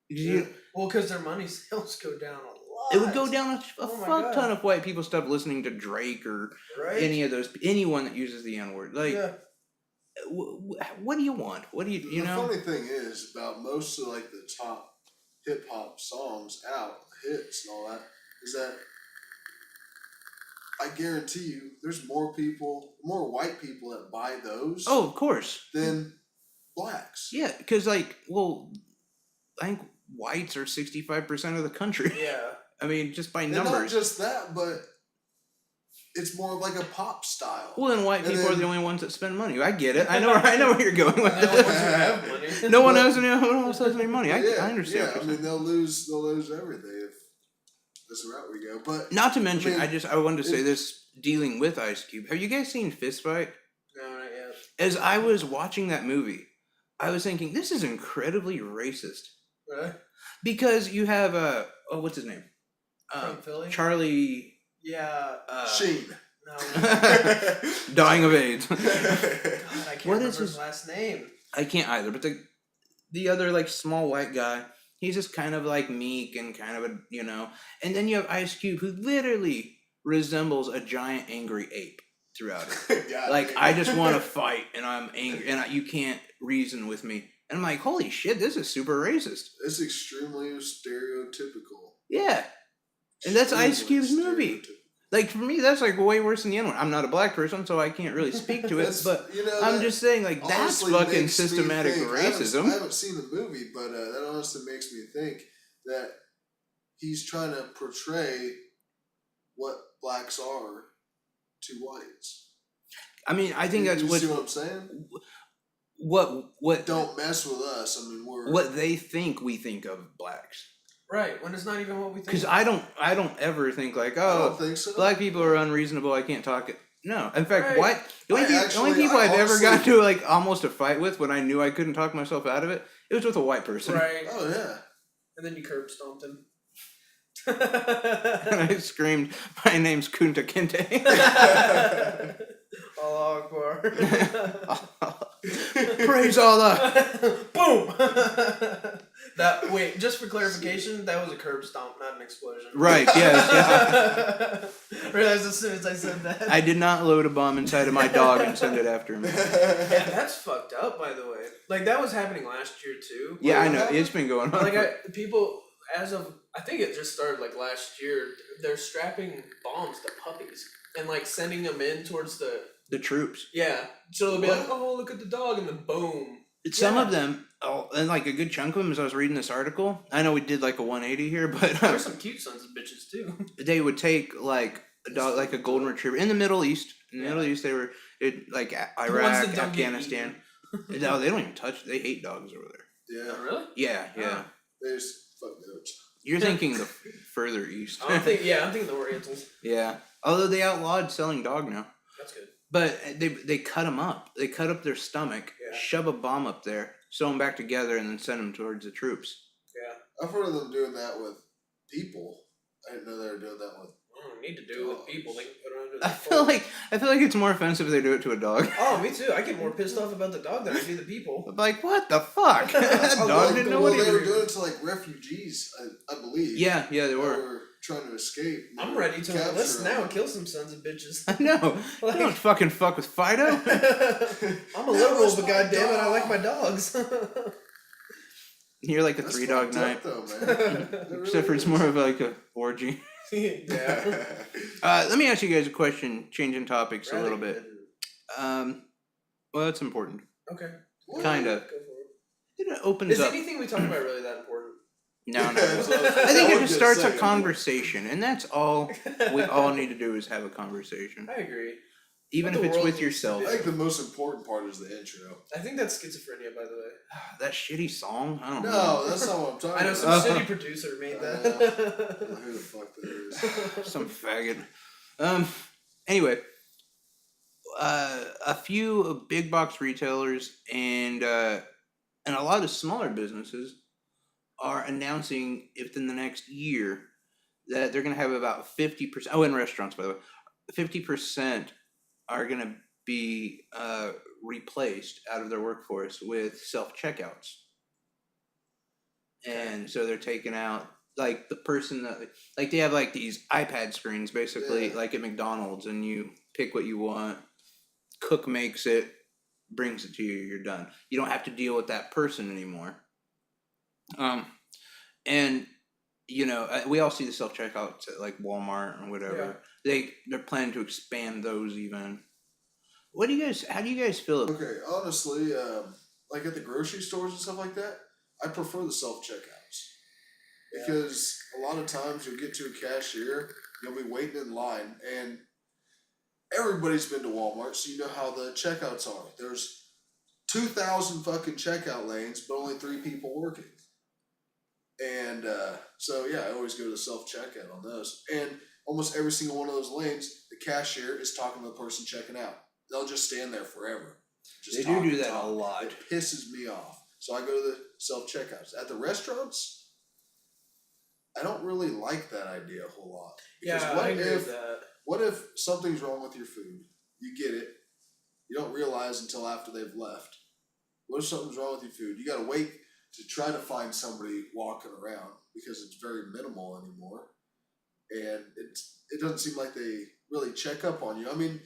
Because Well, because their money sales go down a lot. it would go down a Oh my fuck God. ton of white people stop listening to Drake or Right. anyone that uses the N-word. Like, Yeah. what do you want? What do you The know? funny thing is about most of like the top hip hop songs out, hits and all that, is that I guarantee you there's more white people that buy those Oh, of course. than blacks. Yeah, because, like, well, I think whites are 65% of the country. Yeah. I mean, just by And not numbers. just that, but it's more like a pop style. Well, then white And people are then- the only ones that spend money. I get it. I know where you're going with The only ones who this. have money. No one But- else has any money. I understand. Yeah, what I you're mean saying. they'll lose everything if that's the route we go. But Not to mention, I mean, I wanted to say it- this dealing with Ice Cube. Have you guys seen Fist Fight? No, not yet. As I was watching that movie, I was thinking this is incredibly racist Really? because you have what's his name? From Philly? Charlie. Yeah. Sheen. No. Dying of AIDS. God, I can't What remember is his his- last name. I can't either, but the other, like, small white guy, he's just kind of, like, meek and kind of and then you have Ice Cube, who literally resembles a giant angry ape throughout it. God, Like, dude. I just want to fight, and I'm angry, and you can't reason with me. And I'm like, holy shit, this is super racist. It's extremely stereotypical. Yeah. And that's Ice Extremely Cube's movie. stereotypical. Like, for me, that's, like, way worse than the N-word. I'm not a black person, so I can't really speak to it, That's- but you know, I'm that just saying, like, that's honestly fucking makes me systematic think- I racism. haven't seen the movie, but that honestly makes me think that he's trying to portray what blacks are to whites. I mean, I think that's you what see what I'm saying? what Don't mess with us. I mean, we're what they think we think of blacks. Right, when it's not even what we think. Because I don't ever think like, I oh, don't think so. black people are unreasonable. I can't talk it. No, in fact, Right. white. The only, I the only actually- people I I've ever honestly- gotten to like almost a fight with when I knew I couldn't talk myself out of it, it was with a white person. Right. Oh yeah. And then you curb stomped him. And I screamed, "My name's Kunta Kinte." Allah Akbar. Praise Allah. Boom! Wait, just for clarification, that was a curb stomp, not an explosion. Right? Yes. Yeah. realized as soon as I said that. I did not load a bomb inside of my dog and send it after him. Yeah, that's fucked up, by the way. Like, that was happening last year, too. Yeah, I know. happened? It's been going on. Like, people, as of, I think it just started, like, last year, they're strapping bombs to puppies and, like, sending them in towards the troops. yeah. So they'll be like, What? oh, look at the dog, and then boom. Some Yeah. of them, and like a good chunk of them, as I was reading this article, I know we did like a 180 here, but There's some cute sons of bitches, too. they would take like a dog, like a golden retriever in the Middle East. In the Yeah. Middle East, they were like The ones Iraq, that don't get Afghanistan. No, they don't even touch. They hate dogs over there. Yeah, Oh, really? Yeah, yeah. Ah. they just fuck goats. You're thinking the further east. I'm thinking the Orientals. Yeah. Although they outlawed selling dog now. That's good. But they cut them up. They cut up their stomach, Yeah. shove a bomb up there, sew them back together, and then send them towards the troops. Yeah. I've heard of them doing that with people. I didn't know they were doing that with. I don't need to do it with people. They can put it under I the feel like it's more offensive if they do it to a dog. Oh, me too. I get more pissed off about the dog than I do the people. Like, what the fuck? That Oh, dog like, didn't know well, what he they were was. doing it to like refugees, I believe. Yeah, they That were. were trying to escape. They I'm were ready to enlist capturing now them. and kill some sons of bitches. I know. Like- You don't fucking fuck with Fido. I'm a That liberal, was but my goddamn it, I like my dog. dogs. You're like a That's 3-dog fucked night. up, though, man. That Except really for it's is. more of like a orgy. Yeah. Let me ask you guys a question, changing topics a little bit. Well, that's important. Okay. What? Kinda. Go for it. It opens Is up. anything we talk about really that important? No. Yeah, that's what I think I it was just gonna starts say, a I mean- conversation, and that's all we all need to do is have a conversation, I agree. even What if the it's world with needs to yourself. do. I think the most important part is the intro. I think that's schizophrenia, by the way. That shitty song. I don't know. No, that's not what I'm talking I know about. some shitty producer made I don't know that. who the fuck that is. Some faggot. Anyway, a few big box retailers and a lot of smaller businesses are announcing within the next year that they're going to have about 50%. Oh, in restaurants, by the way, 50% are going to be replaced out of their workforce with self checkouts. And so they're taking out like the person that like they have like these iPad screens basically Yeah. like at McDonald's, and you pick what you want, cook makes it, brings it to you, you're done. You don't have to deal with that person anymore. And you know, we all see the self checkouts at like Walmart or whatever. They're planning to expand those even. What do you guys? How do you guys feel? Okay, honestly, like at the grocery stores and stuff like that, I prefer the self checkouts because a lot of times you'll get to a cashier, you'll be waiting in line, and everybody's been to Walmart, so you know how the checkouts are. There's 2,000 fucking checkout lanes, but only 3 people working. And so yeah, I always go to the self checkout on those. And almost every single one of those lanes, the cashier is talking to the person checking out. They'll just stand there forever. Just They talk do and that talk. a lot. It pisses me off. So I go to the self checkouts. At the restaurants, I don't really like that idea a whole lot. Because Yeah, what I agree if with that. what if something's wrong with your food? You get it. You don't realize until after they've left. What if something's wrong with your food? You gotta wait to try to find somebody walking around because it's very minimal anymore. And it doesn't seem like they really check up on you. I mean,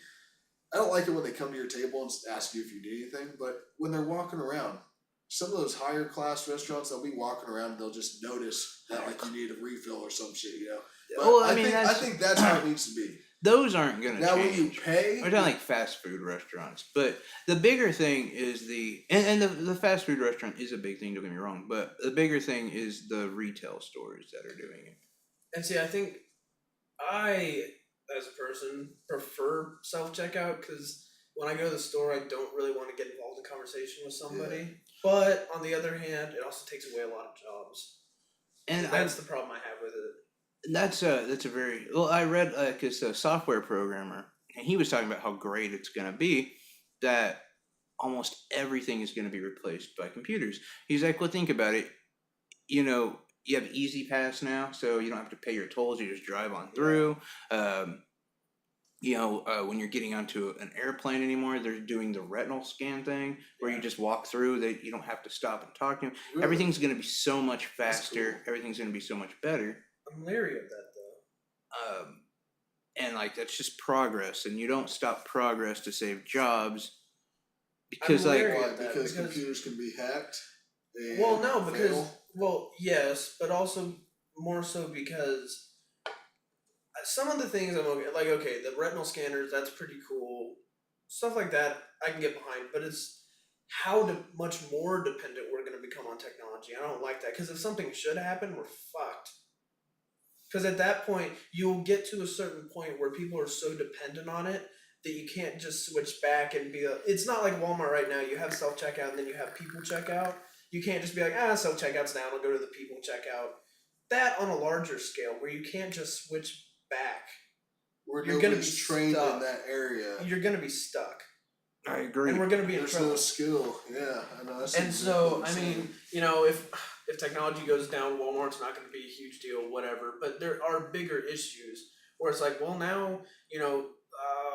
I don't like it when they come to your table and ask you if you need anything, but when they're walking around, some of those higher class restaurants, they'll be walking around and they'll just notice that like you need a refill or some shit, you know. But Well, I think that's how it needs to be. Those aren't gonna Now change. when you pay, We're talking like fast food restaurants, but the bigger thing is the fast food restaurant is a big thing. Don't get me wrong, but the bigger thing is the retail stores that are doing it. And see, I think I, as a person, prefer self checkout because when I go to the store, I don't really want to get involved in conversation with somebody. But on the other hand, it also takes away a lot of jobs. And That's the problem I have with it. that's a very well. I read like it's a software programmer, and he was talking about how great it's going to be that almost everything is going to be replaced by computers. He's like, well, think about it. You know, you have Easy Pass now, so you don't have to pay your tolls. You just drive on through. You know, when you're getting onto an airplane anymore, they're doing the retinal scan thing where you just walk through. You don't have to stop and talk to them. really, Everything's going to be so much That's faster. cool. Everything's going to be so much better. I'm leery of that though. and like that's just progress, and you don't stop progress to save jobs because like wary Why? of that, Because because- computers can be hacked. And Well, no, because fail? yes, but also more so because some of the things I'm okay. Like, okay, the retinal scanners, that's pretty cool. Stuff like that, I can get behind. But it's how much more dependent we're going to become on technology. I don't like that because if something should happen, we're fucked. Because at that point, you'll get to a certain point where people are so dependent on it that you can't just switch back and be. It's not like Walmart right now. You have self checkout and then you have people checkout. You can't just be like, self checkout's down. I'll go to the people checkout. That on a larger scale, where you can't just switch back, Where you're gonna nobody's be trained stuck. in that area. you're gonna be stuck, I agree. and we're gonna be in There's trouble. no skill. Yeah, I know. That's And exactly so, what I I'm mean, saying. you know, if technology goes down, Walmart's not going to be a huge deal, whatever. But there are bigger issues where it's like, well, now, you know,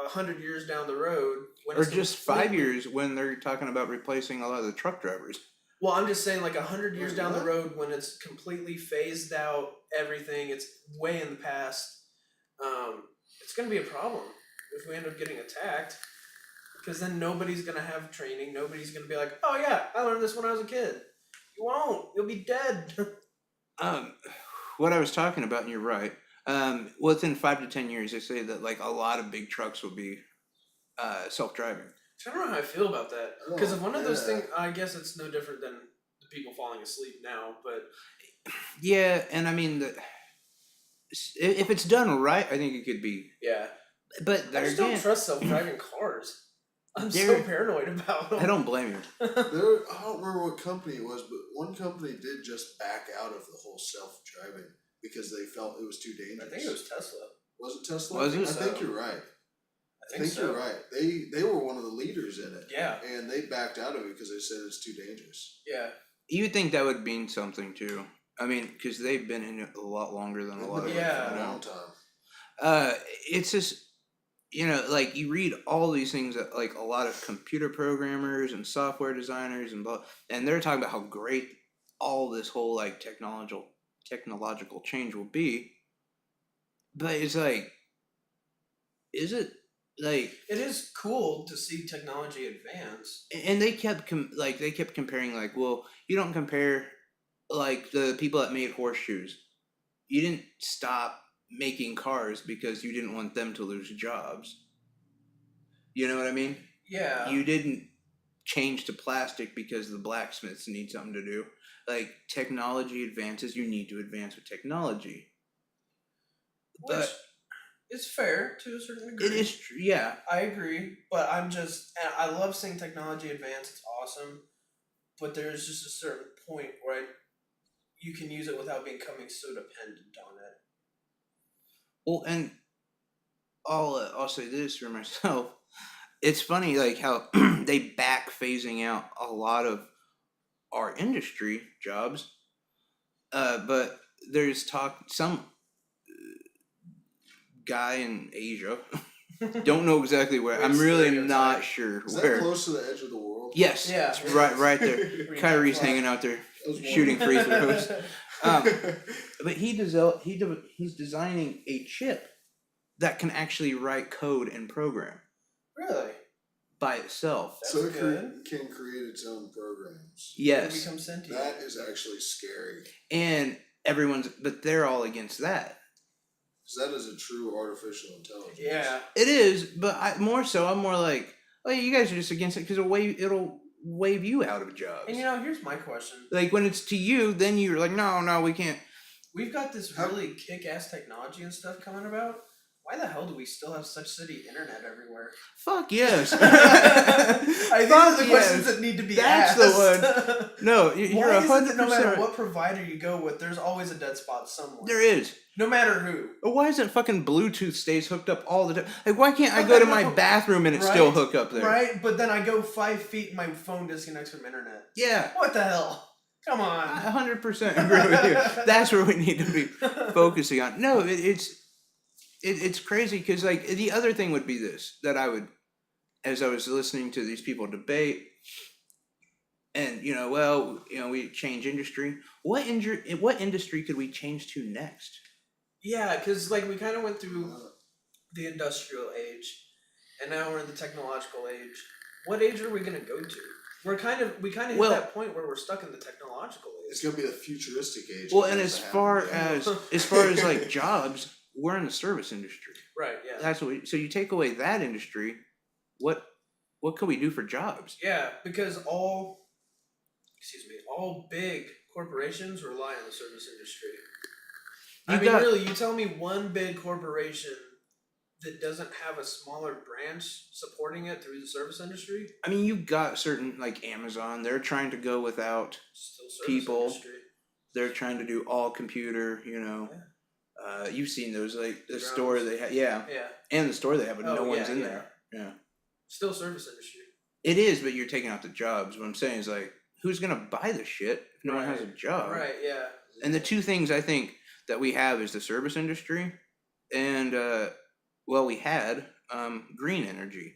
100 years down the road, when Or it's just 5 completely- years when they're talking about replacing a lot of the truck drivers. Well, I'm just saying, like 100 years Wait, down the what? road, when it's completely phased out, everything, it's way in the past. It's going to be a problem if we end up getting attacked, because then nobody's going to have training. Nobody's going to be like, oh yeah, I learned this when I was a kid. You won't. You'll be dead. What I was talking about, and you're right. Within 5 to 10 years, they say that like a lot of big trucks will be self-driving. I don't know how I feel about that. Because Oh, if one of those yeah. things, I guess it's no different than the people falling asleep now. But Yeah, and I mean, if it's done right, I think it could be. yeah, But I there just don't again, trust self-driving cars. I'm so They're- paranoid about them. I don't blame you. I don't remember what company it was, but one company did just back out of the whole self-driving because they felt it was too dangerous. I think it was Tesla. Was it Tesla? Was it? I think So. you're right. I I think think so. you're right. They were one of the leaders in it. Yeah, And they backed out of it because they said it's too dangerous. yeah. You would think that would mean something too. I mean, because they've been in it a lot longer than a lot of They've been us. Yeah. for you a know? long time. It's just, you know, like you read all these things that like a lot of computer programmers and software designers and blah, and they're talking about how great all this whole like technological change will be. But it's like, is it like? It is cool to see technology advance. And they kept comparing like, well, you don't compare like the people that made horseshoes. You didn't stop making cars because you didn't want them to lose jobs. You know what I mean? Yeah. You didn't change to plastic because the blacksmiths need something to do. Like technology advances, you need to advance with technology. Which But is fair to a certain degree. it is true, yeah. I agree, but and I love seeing technology advance. It's awesome, but there's just a certain point where you can use it without becoming so dependent on it. Well, and I'll say this for myself. It's funny, like how they back phasing out a lot of our industry jobs, but there's some guy in Asia. Don't know exactly where. I'm Weird really stereotype. not sure Is where. that close to the edge of the world? Yes, Yeah. it's right there. Where you Kyrie's can't fly. hanging out there That was shooting free throws. Um, wonderful. But he's designing a chip that can actually write code and program Really? by itself. So That's it good. can create its own programs. Yes, It becomes sentient. That is actually scary. and but they're all against that. Because that is a true artificial intelligence. Yeah. It is, but I'm more like, oh, you guys are just against it because it'll wave you out of jobs. And you know, here's my question. Like when it's to you, then you're like, no, we can't. We've got this How- really kick-ass technology and stuff coming about. Why the hell do we still have such city internet everywhere? Fuck yes. I think Fuck those are the yes. questions that need to be That's asked. the one. No, you're Why is it 100%. that no matter what provider you go with, there's always a dead spot somewhere? There is. No matter who. Why isn't fucking Bluetooth stays hooked up all the time? Like, why can't I go to my bathroom and it still Right, hook up there? Right? But then I go 5 feet and my phone disconnects from internet. Yeah, What the hell? Come I on. 100% agree with you. That's where we need to be focusing on. No, it's crazy because like the other thing would be this that I would, as I was listening to these people debate, and we change industry. What industry could we change to next? Yeah, because like we kind of went through the industrial age, and now we're in the technological age. What age are we gonna go to? We kind of hit Well- that point where we're stuck in the technological It's age. gonna be the futuristic age. Well, that and goes as to far happen. as like jobs, we're in the service industry. Right. Yeah. That's what. So you take away that industry, what can we do for jobs? Yeah, because all big corporations rely on the service industry. You got- really, you tell me one big corporation that doesn't have a smaller branch supporting it through the service industry. I mean, you got certain like Amazon. They're trying to go without. Still service People. industry. They're trying to do all computer. You know, you've seen those like the Drones. store they have. Yeah, Yeah. and the store they have, but no Oh, one's yeah, in yeah. there. Yeah, Still service industry. it is, but you're taking out the jobs. What I'm saying is like, who's gonna buy the shit if no one has a Right. job? Right. Yeah. And the two things I think that we have is the service industry, and we had green energy.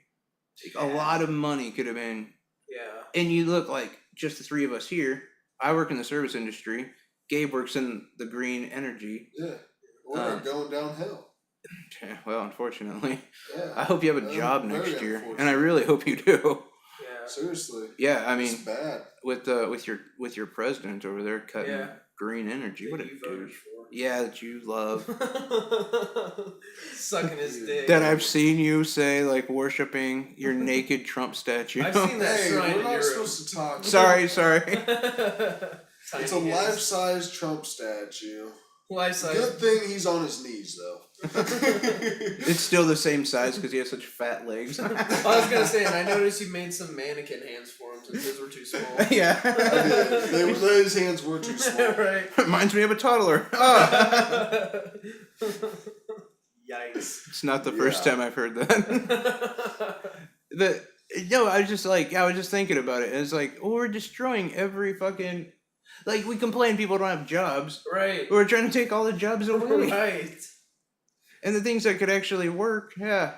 Like, a lot of money could have been, Yeah. and you look like just the three of us here. I work in the service industry. Gabe works in the green energy. Yeah, we're Um, going downhill. Well, unfortunately, Yeah, I hope you have a Oh, job very next year, and I unfortunate. really hope you do. Yeah. seriously, Yeah, I it's mean, bad. with your president over there cutting Yeah. green energy, what a That you voted douche. for. Yeah, that you love. Sucking his dick. That I've seen you say, like, worshiping your naked Trump statue. I've seen that Hey, shrine we're in not Europe. supposed to talk. Sorry. It's a Tiny hands. life-size Trump statue. Life size. Good thing he's on his knees, though. It's still the same size because he has such fat legs. I was gonna say, and I noticed you made some mannequin hands for him since his were too small. Yeah. I did. His hands were too small. Right. Reminds me of a toddler. Ah. Yikes. It's not the first Yeah. time I've heard that. I was just thinking about it. And it's like, we're destroying every fucking. Like, we complain people don't have jobs. Right. We're trying to take all the jobs away. Right. And the things that could actually work, yeah.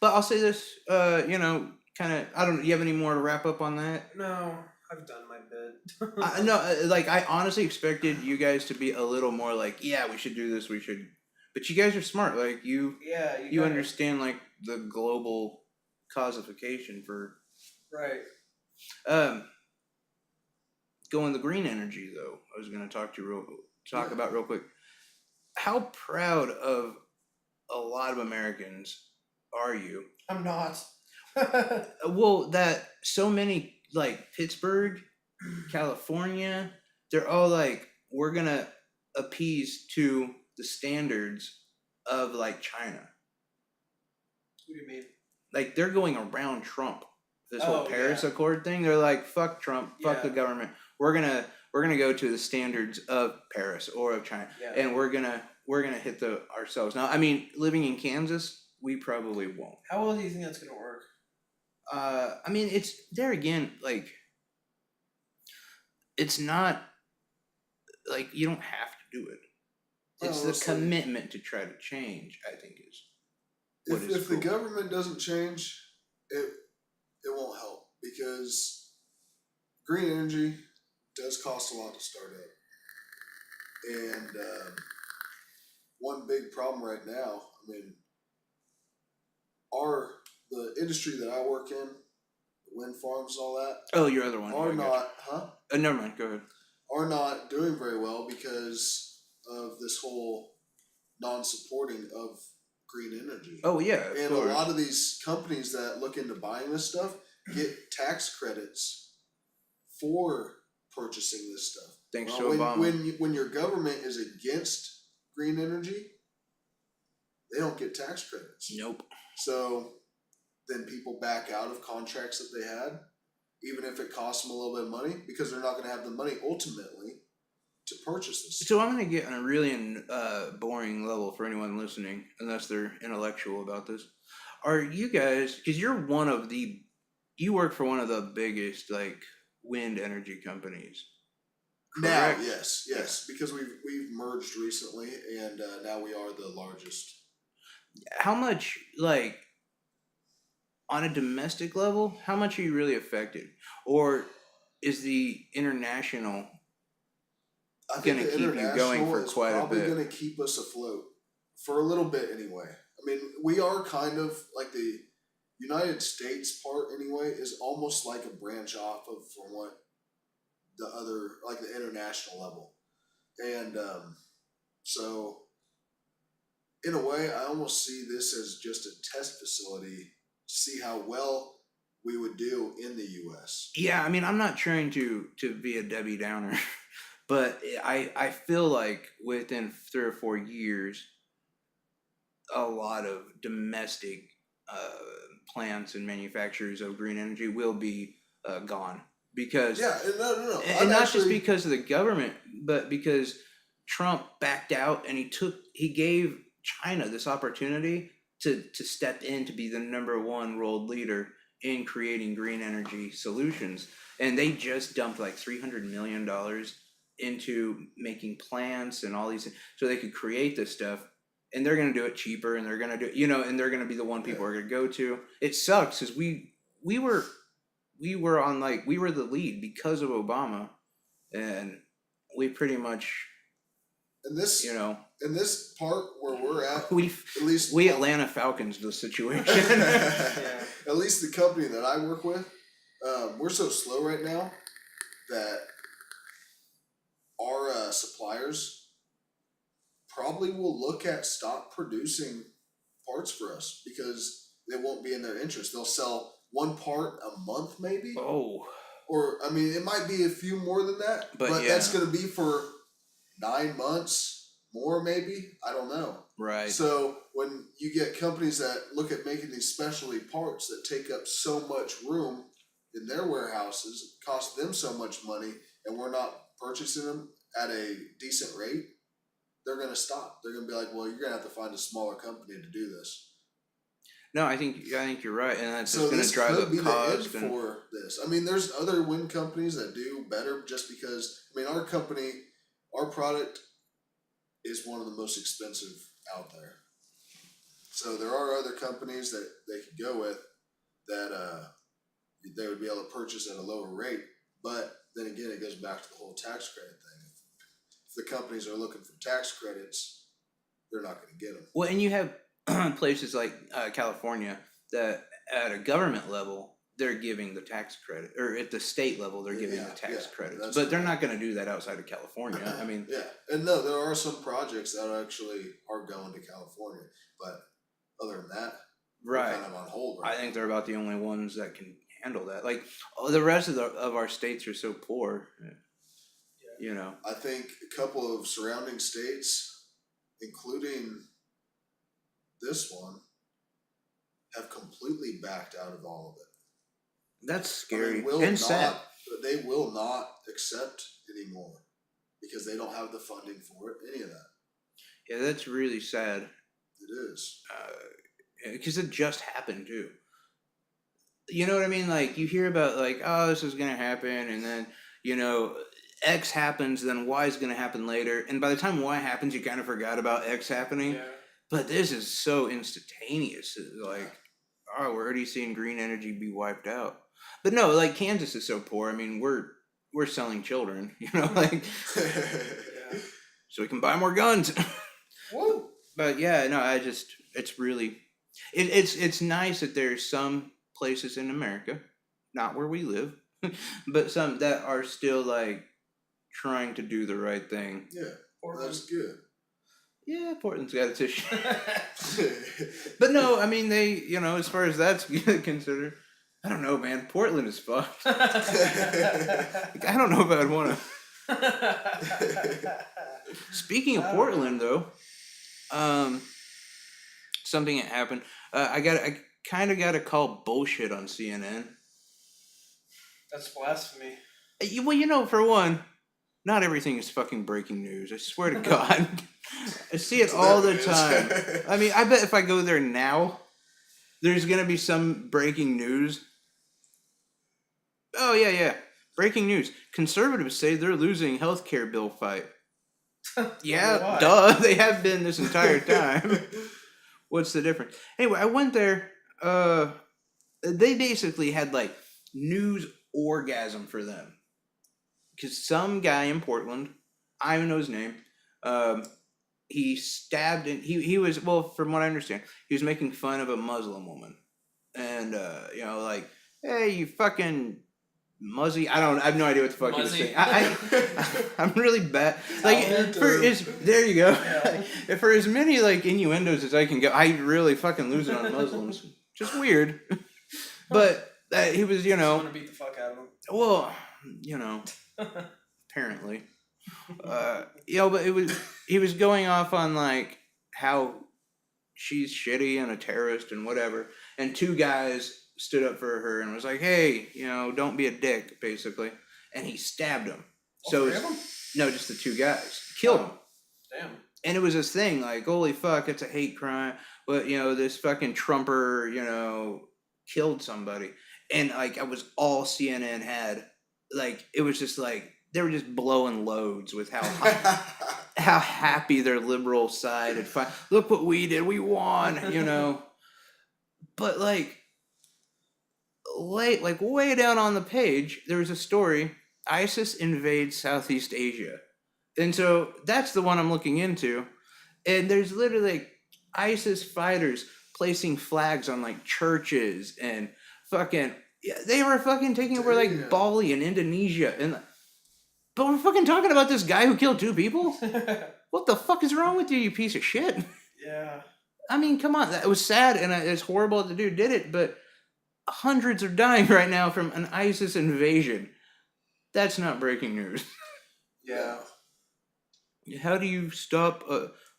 But I'll say this, kind of, I don't know, you have any more to wrap up on that? No, I've done my bit. I honestly expected you guys to be a little more like, yeah, we should do this, we should. But you guys are smart, like, you Yeah, understand, like, the global causification for, Right. going the green energy, though, I was going to talk Yeah. about real quick. How proud of a lot of Americans are you? I'm not. Well, that so many, like, Pittsburgh, California, they're all like, we're gonna appease to the standards of, like, China. What do you mean? Like, they're going around Trump. This whole Oh, Paris yeah. Accord thing, they're like, fuck Trump, fuck the Yeah. government. We're gonna go to the standards of Paris or of China, Yeah. and we're gonna hit ourselves. Now, I mean, living in Kansas, we probably won't. How well do you think that's gonna work? I mean, it's there again, like, it's not like you don't have to do it. It's the Honestly. commitment to try to change, I think, is what is If the cool. government doesn't change, it won't help because green energy does cost a lot to start up, and one big problem right now. I mean, the industry that I work in, the wind farms and all that, Oh, your other one. are I got you. not, Never mind. Go ahead. are not doing very well because of this whole non-supporting of green energy. Oh yeah, of And course. a lot of these companies that look into buying this stuff get tax credits for purchasing this stuff. Thanks Well, to Obama. when your government is against green energy, they don't get tax credits. Nope. So then people back out of contracts that they had, even if it costs them a little bit of money, because they're not going to have the money ultimately to purchase this. So I'm gonna get on a really boring level for anyone listening, unless they're intellectual about this. Are you guys? Because you work for one of the biggest, like, wind energy companies. Now, Correct? yes, because we've merged recently, and now we are the largest. How much, like, on a domestic level, how much are you really affected, or is the international? I think Gonna the keep you going international for is quite a probably bit. going to keep us afloat for a little bit anyway. I mean, we are kind of like the United States part anyway is almost like a branch off of from what the other like the international level, and so in a way, I almost see this as just a test facility to see how well we would do in the U.S. Yeah, I mean, I'm not trying to be a Debbie Downer, but I feel like within 3 or 4 years, a lot of domestic plants and manufacturers of green energy will be gone because Yeah, no. and not just because of the government, but because Trump backed out and he gave China this opportunity to step in to be the #1 world leader in creating green energy solutions, and they just dumped like $300 million into making plants and all these so they could create this stuff, and they're going to do it cheaper, and they're going to do and they're going to be the one people are going to go to. It sucks because we were on we were the lead because of Obama, and we pretty much in this part where we're at, at least we Atlanta Falcons the situation. Yeah. At least the company that I work with, we're so slow right now that our suppliers probably will look at stop producing parts for us because it won't be in their interest. They'll sell one part a month maybe. Oh. Or, I mean, it might be a few more than that, but yeah. that's going to be for 9 months, more maybe. I don't know. Right. So when you get companies that look at making these specialty parts that take up so much room in their warehouses, cost them so much money, and we're not purchasing them at a decent rate, they're going to stop. They're going to be like, well, you're going to have to find a smaller company to do this. No, I think you're right, and that's So just going this to drive could up be the cost. end for this. I mean, there's other wind companies that do better just because, I mean, our company, our product is one of the most expensive out there. So there are other companies that they could go with that they would be able to purchase at a lower rate. But then again, it goes back to the whole tax credit thing. If the companies are looking for tax credits, they're not going to get them. Well, and you have places like California that at a government level they're giving the tax credit, or at the state level they're giving the tax credits, but they're not going to do that outside of California. I mean, yeah, and no, there are some projects that actually are going to California, but other than that, right, kind of on hold. Right I think they're about the only ones that can handle that. Like the rest of our states are so poor. You know, I think a couple of surrounding states, including this one, have completely backed out of all of it. That's scary and sad. They will not accept anymore because they don't have the funding for it, any of that. Yeah, that's really sad. It is. Because it just happened too. You know what I mean? Like you hear about like, oh, this is gonna happen, and then X happens, then Y is gonna happen later, and by the time Y happens, you kind of forgot about X happening. Yeah. But this is so instantaneous. Like, oh, we're already seeing green energy be wiped out. But no, like Kansas is so poor. I mean, we're selling children, like so we can buy more guns. Whoa. But yeah, no, it's really, it's nice that there's some places in America, not where we live, but some that are still like trying to do the right thing. Yeah, that's good. Yeah, Portland's got its issue. But no, I mean, they, as far as that's considered, I don't know, man. Portland is fucked. Like, I don't know if I'd want to. Speaking of Portland, though, something that happened. I kind of got to call bullshit on CNN. That's blasphemy. Well, for one, not everything is fucking breaking news. I swear to God. I see it all the time. I mean, I bet if I go there now, there's going to be some breaking news. Oh, yeah. Breaking news. Conservatives say they're losing healthcare bill fight. Yeah, duh. They have been this entire time. What's the difference? Anyway, I went there. They basically had like news orgasm for them. Because some guy in Portland, I don't know his name, he stabbed and he was, well, from what I understand, he was making fun of a Muslim woman, and you know, like, hey, you fucking muzzy. I have no idea what the fuck he was Muzzy. saying. I'm really bad. Like Alberto. for as there you go. Yeah. For as many like innuendos as I can go, I really fucking lose it on Muslims. Just weird. But he was, you Just know, want to beat the fuck out of him. well, you know, apparently, you know, but he was going off on like how she's shitty and a terrorist and whatever, and two guys stood up for her and was like, hey, you know, don't be a dick, basically, and he stabbed him. So Three of them? no, just the two guys killed him. Damn. And it was this thing like, holy fuck, it's a hate crime. But, you know, this fucking Trumper, you know, killed somebody. And, like, I was all CNN had. Like, it was just like, they were just blowing loads with how happy their liberal side had found. Look what we did. We won, you know. But, like, way down on the page, there was a story, ISIS invades Southeast Asia. And so that's the one I'm looking into. And there's literally like ISIS fighters placing flags on like churches and fucking, yeah, they were fucking taking over like Damn. Bali and Indonesia. But we're fucking talking about this guy who killed two people? What the fuck is wrong with you, you piece of shit? Yeah. I mean, come on. It was sad and it's horrible that the dude did it, but hundreds are dying right now from an ISIS invasion. That's not breaking news. Yeah. How do you stop?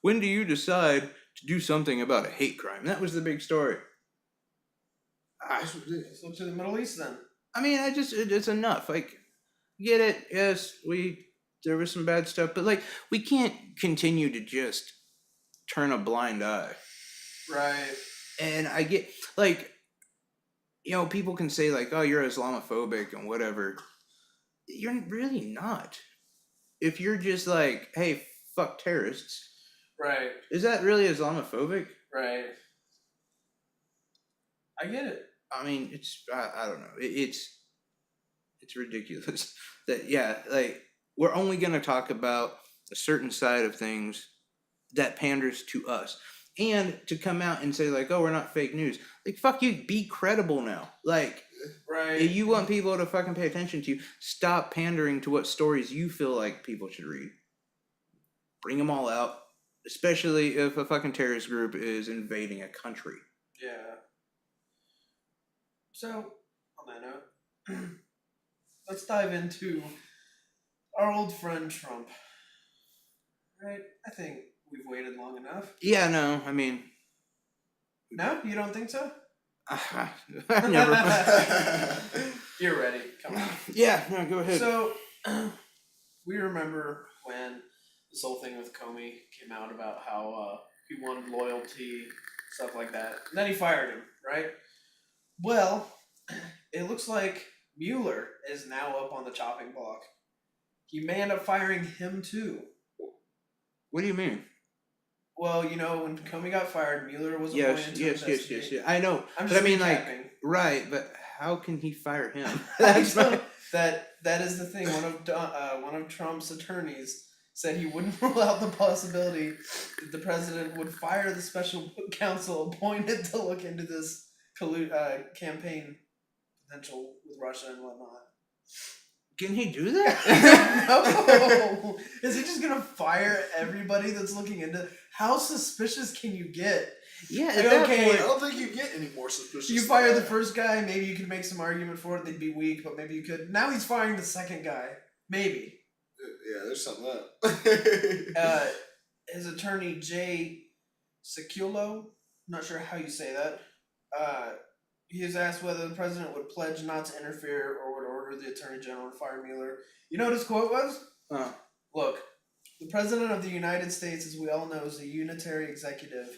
When do you decide to do something about a hate crime? That was the big story. That's ridiculous. Let's look to the Middle East then. I mean, it's enough. Like, get it? Yes, there was some bad stuff, but like, we can't continue to just turn a blind eye. Right. And I get like, you know, people can say like, oh, you're Islamophobic and whatever. You're really not. If you're just like, hey, fuck terrorists, Right. is that really Islamophobic? Right. I get it. I mean, it's I don't know. It's ridiculous that yeah, like we're only gonna talk about a certain side of things that panders to us, and to come out and say like, oh, we're not fake news. Like, fuck you, be credible now. Like, Right. if you want people to fucking pay attention to you, stop pandering to what stories you feel like people should read. Bring them all out, especially if a fucking terrorist group is invading a country. Yeah. So, on that note, let's dive into our old friend Trump. Right? I think we've waited long enough. Yeah, no, I mean, No? You don't think so? never. You're ready. Come on. Yeah, no, go ahead. So, we remember when this whole thing with Comey came out about how he wanted loyalty, stuff like that. And then he fired him, right? Well, it looks like Mueller is now up on the chopping block. He may end up firing him too. What do you mean? Well, you know, when Comey got fired, Mueller was Yes, appointed to yes. investigate. I know, I'm but just I mean, like, recapping. right? But how can he fire him? That's That's not. that is the thing. One of Trump's attorneys said he wouldn't rule out the possibility that the president would fire the special counsel appointed to look into this campaign potential with Russia and whatnot. Can he do that? No, is he just gonna fire everybody that's looking into? How suspicious can you get? Yeah, Like, at that okay, I point, don't think you get any more suspicious. You than fire the that. first guy, maybe you could make some argument for it. They'd be weak, but maybe you could. Now he's firing the second guy, maybe. Yeah, there's something up. His attorney Jay Sekulow, not sure how you say that. He was asked whether the president would pledge not to interfere or would order the attorney general to fire Mueller. You know what his quote was? Look, the president of the United States, as we all know, is a unitary executive.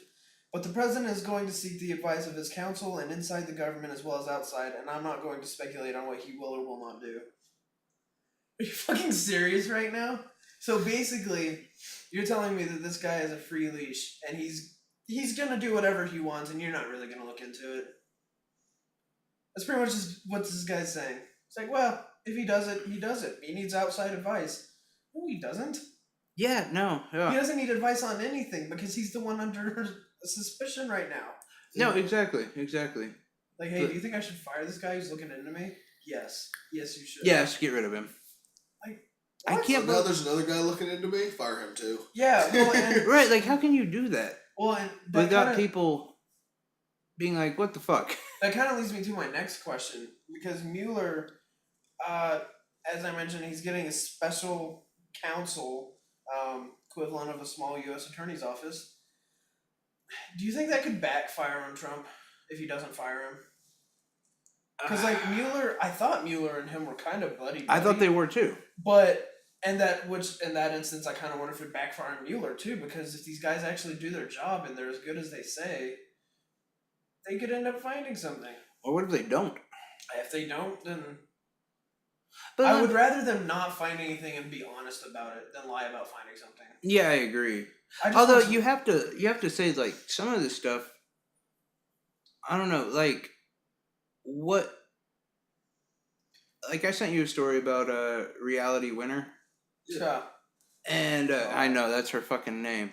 But the president is going to seek the advice of his counsel and inside the government as well as outside, and I'm not going to speculate on what he will or will not do. Are you fucking serious right now? So basically, you're telling me that this guy has a free leash, and he's gonna do whatever he wants, and you're not really gonna look into it. That's pretty much just what this guy's saying. It's like, well, if he does it, he does it. He needs outside advice. No, he doesn't. Yeah, no, He yeah. doesn't need advice on anything because he's the one under suspicion right now. No, exactly. Like, hey, But- do you think I should fire this guy who's looking into me? Yes. Yes, you should. Yes, get rid of him. I What? can't So now there's another guy looking into me. Fire him too. Yeah, well, and, Right, like how can you do that well, and that without kinda, people being like, what the fuck? that kind of leads me to my next question because Mueller, as I mentioned, he's getting a special counsel, equivalent of a small U.S. attorney's office. Do you think that could backfire on Trump if he doesn't fire him? Because like Mueller, I thought Mueller and him were kind of buddy. I thought they were too. But in that instance, I kind of wonder if it backfire on Mueller too, because if these guys actually do their job and they're as good as they say, they could end up finding something. Or what if they don't? If they don't, then But I then- would rather them not find anything and be honest about it than lie about finding something. Yeah, I agree. I just Although want some- you have to say like some of this stuff. I don't know, like what. Like I sent you a story about a reality winner, yeah, and I know that's her fucking name.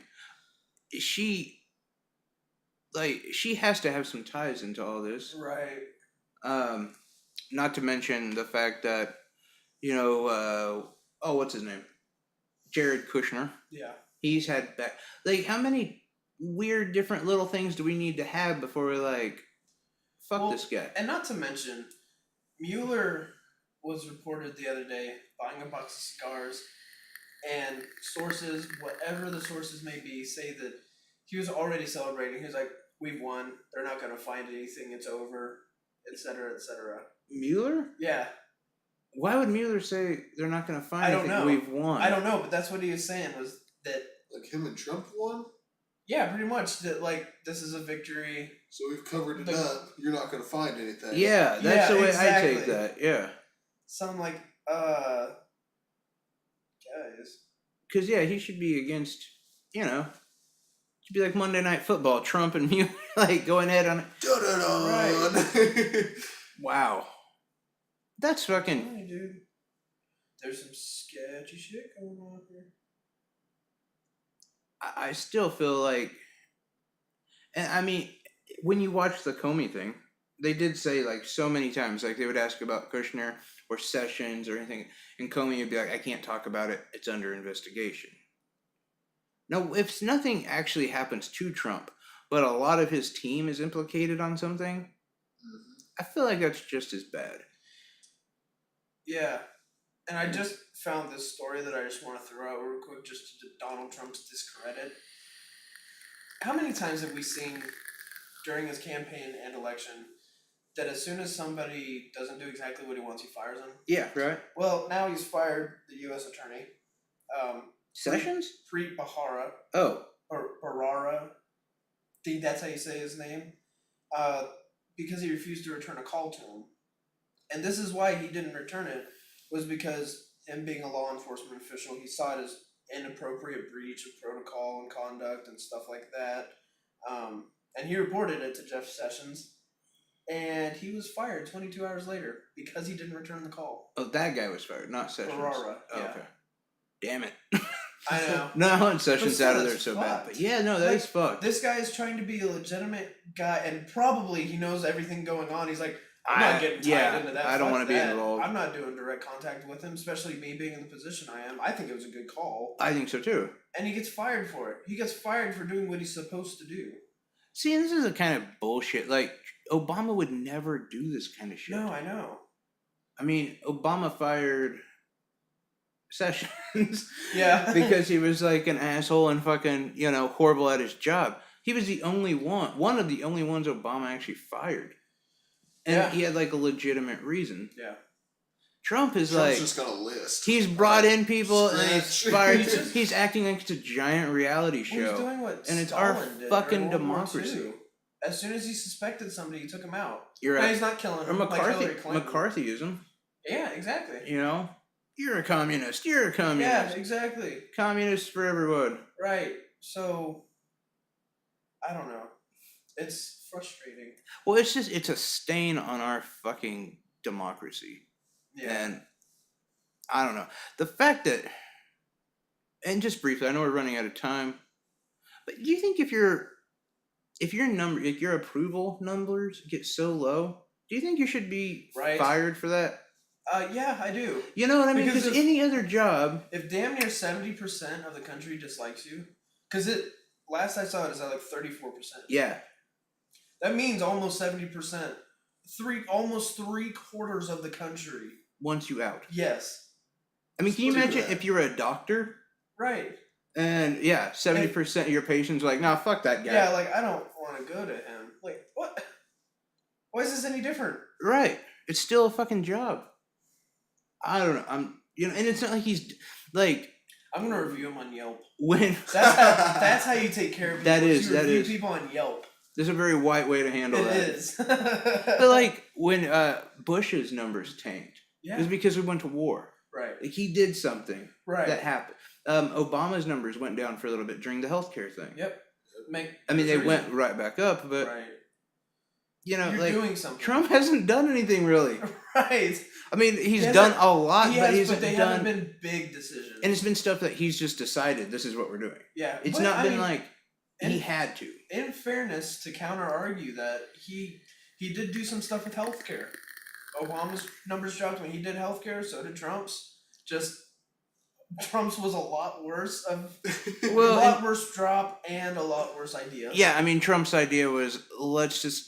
She has to have some ties into all this. right. Not to mention the fact that what's his name, Jared Kushner. Yeah, He's had like how many weird different little things do we need to have before we're like, fuck Well, this guy? and not to mention, Mueller was reported the other day buying a box of cigars, and sources, whatever the sources may be, say that he was already celebrating. He was like, "We've won. They're not going to find anything. It's over," etc., etc. Mueller? Yeah, Why would Mueller say they're not going to find I don't anything? know. We've won. I don't know, but that's what he was saying was that. Like him and Trump won. Yeah, pretty much that. Like this is a victory. So we've covered it The- up. You're not going to find anything. Yeah, that's Yeah, the way I take exactly. that. Yeah, So I'm like, guys. because he should be against. Should be like Monday Night Football. Trump and Mueller like going head on. Right. Wow, that's fucking. Hey, dude. There's some sketchy shit going on here. I still feel like, and I mean, when you watch the Comey thing, they did say like so many times, like they would ask about Kushner or Sessions or anything, and Comey would be like, "I can't talk about it. It's under investigation." Now, if nothing actually happens to Trump, but a lot of his team is implicated on something, I feel like that's just as bad. Yeah. And I just found this story that I just want to throw out real quick just to Donald Trump's discredit. How many times have we seen during his campaign and election that as soon as somebody doesn't do exactly what he wants, he fires them? Yeah, right. Well, now he's fired the U.S. attorney, Sessions? Preet Bharara, Oh, or Bharara. I think that's how you say his name. Because he refused to return a call to him. And this is why he didn't return it, was because him being a law enforcement official, he saw it as inappropriate breach of protocol and conduct and stuff like that. And he reported it to Jeff Sessions, and he was fired 22 hours later because he didn't return the call. oh, that guy was fired, not Sessions. Bharara, Oh, yeah. okay. Damn it. I know. No, I want Sessions still, out of there it's so bad. fucked. But yeah, no, that Like, is fucked. This guy is trying to be a legitimate guy, and probably he knows everything going on. He's like, I'm not getting tied into that. I don't Fuck want to be that. involved. I'm not doing direct contact with him, especially me being in the position I am. I think it was a good call. I think so too. And he gets fired for it. He gets fired for doing what he's supposed to do. See, and this is a kind of bullshit. Like, Obama would never do this kind of shit. No, I know. I mean, Obama fired Sessions Yeah. because he was like an asshole and fucking, horrible at his job. He was the only one of the only ones Obama actually fired. And Yeah. he had like a legitimate reason. Yeah. Trump is Trump's like, just got a list. he's brought in people and he's Scratch. fired. He's just- He's acting like it's a giant reality Well, he's show. doing what And it's our Stalin did fucking during World War democracy. II. As soon as he suspected somebody, he took him out. You're Now, right. he's not killing Or him like Hillary Clinton. McCarthyism. Yeah, exactly. You're a communist. You're a Yeah, communist. exactly. Communist for everyone. Right. So, I don't know. It's frustrating. Well, it's a stain on our fucking democracy. Yeah. And I don't know. The fact that and just briefly, I know we're running out of time, but do you think if your approval numbers get so low, do you think you should be Right. fired for that? Yeah, I do. You know what I mean? Because Because if- any other job, If damn near 70% of the country dislikes you, because last I saw it is at like 34%. yeah, That means almost 70%. Almost 3/4 of the country. wants you out. Yes. I mean, can you Do imagine that. if you're a doctor Right. and 70% of your patients are like, nah, fuck that guy. Yeah, like I don't want to go to him. Like what? Why is this any different? Right. It's still a fucking job. I don't know. And it's not like he's like I'm gonna review him on Yelp. when That's how you take care of people. That is- You that review is. people on Yelp. there's a very white way to handle It that. is. But like when Bush's numbers tanked, it Yeah. was because we went to war. Right. Like he did something Right. that happened. Obama's numbers went down for a little bit during the healthcare thing. Yep. I mean, they there's a went reason. right back up, but Right. You're You're doing something. Trump hasn't done anything really. Right. I mean, he's He done hasn't- a lot, He but has, he's but they done. haven't been big decisions. And it's been stuff that he's just decided this is what we're doing. Yeah. It's but, not I been mean, like and- he had to. in fairness, to counter argue that he did do some stuff with healthcare. Obama's numbers dropped when he did healthcare, so did Trump's. Just Trump's was a lot worse Well, a lot worse drop and a lot worse idea. Yeah, I mean, Trump's idea was let's just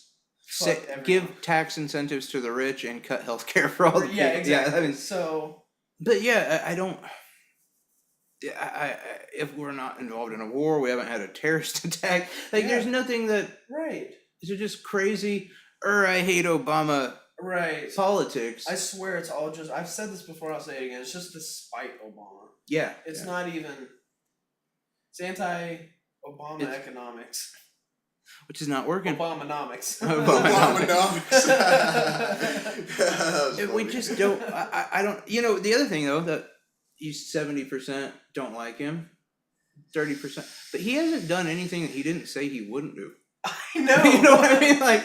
Fuck everyone. give tax incentives to the rich and cut health care for all the people. Yeah, exactly. Yeah, I mean, so but yeah, I don't. Yeah, I if we're not involved in a war, we haven't had a terrorist attack. Like, Yeah. there's nothing that right. is just crazy. I hate Obama Right. politics. I swear it's all just I've said this before, I'll say it again. It's just to spite Obama. yeah, It's yeah. not even it's anti-Obama It's- economics. which is not working. Obamanomics. Obamanomics. That was We funny. just don't. I don't. The other thing though, that he's 70% don't like him, 30%, but he hasn't done anything that he didn't say he wouldn't do. I know. You know what I mean? Like,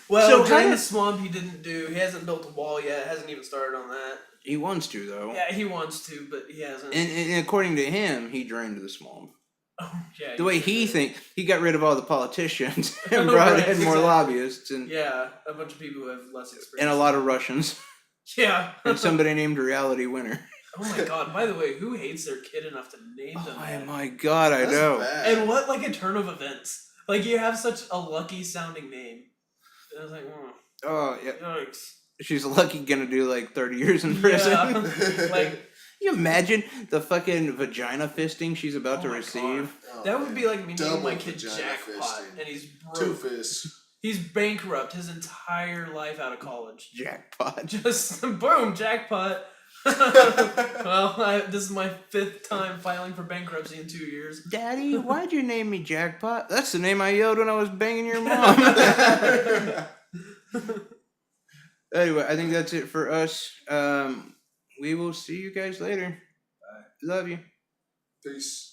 Well, so drain kinda- the swamp he didn't do. He hasn't built a wall yet. Hasn't even started on that. he wants to though. Yeah, he wants to, but he hasn't. And according to him, he drained the swamp. Oh, yeah, The way did. he thinks, he got rid of all the politicians and brought Right, in more exactly. lobbyists and Yeah, a bunch of people who have less experience. and a lot of Russians Yeah. and somebody named Reality Winner. Oh my god! By the way, who hates their kid enough to name them? Oh that? my god, I That's know. bad. And what like a turn of events? Like you have such a lucky sounding name. And I was like, Oh yeah, yikes. she's lucky gonna do like 30 years in prison. Yeah. Like Can you imagine the fucking vagina fisting she's about Oh to my receive? Oh, that would be like me naming Double my kid vagina Jackpot, fisting. and he's Two broke. fists. He's bankrupt his entire life out of college. Jackpot. Just boom, jackpot. Well, this is my 5th time filing for bankruptcy in 2 years. Daddy, why'd you name me Jackpot? That's the name I yelled when I was banging your mom. Anyway, I think that's it for us. We will see you guys later. Love you. Peace.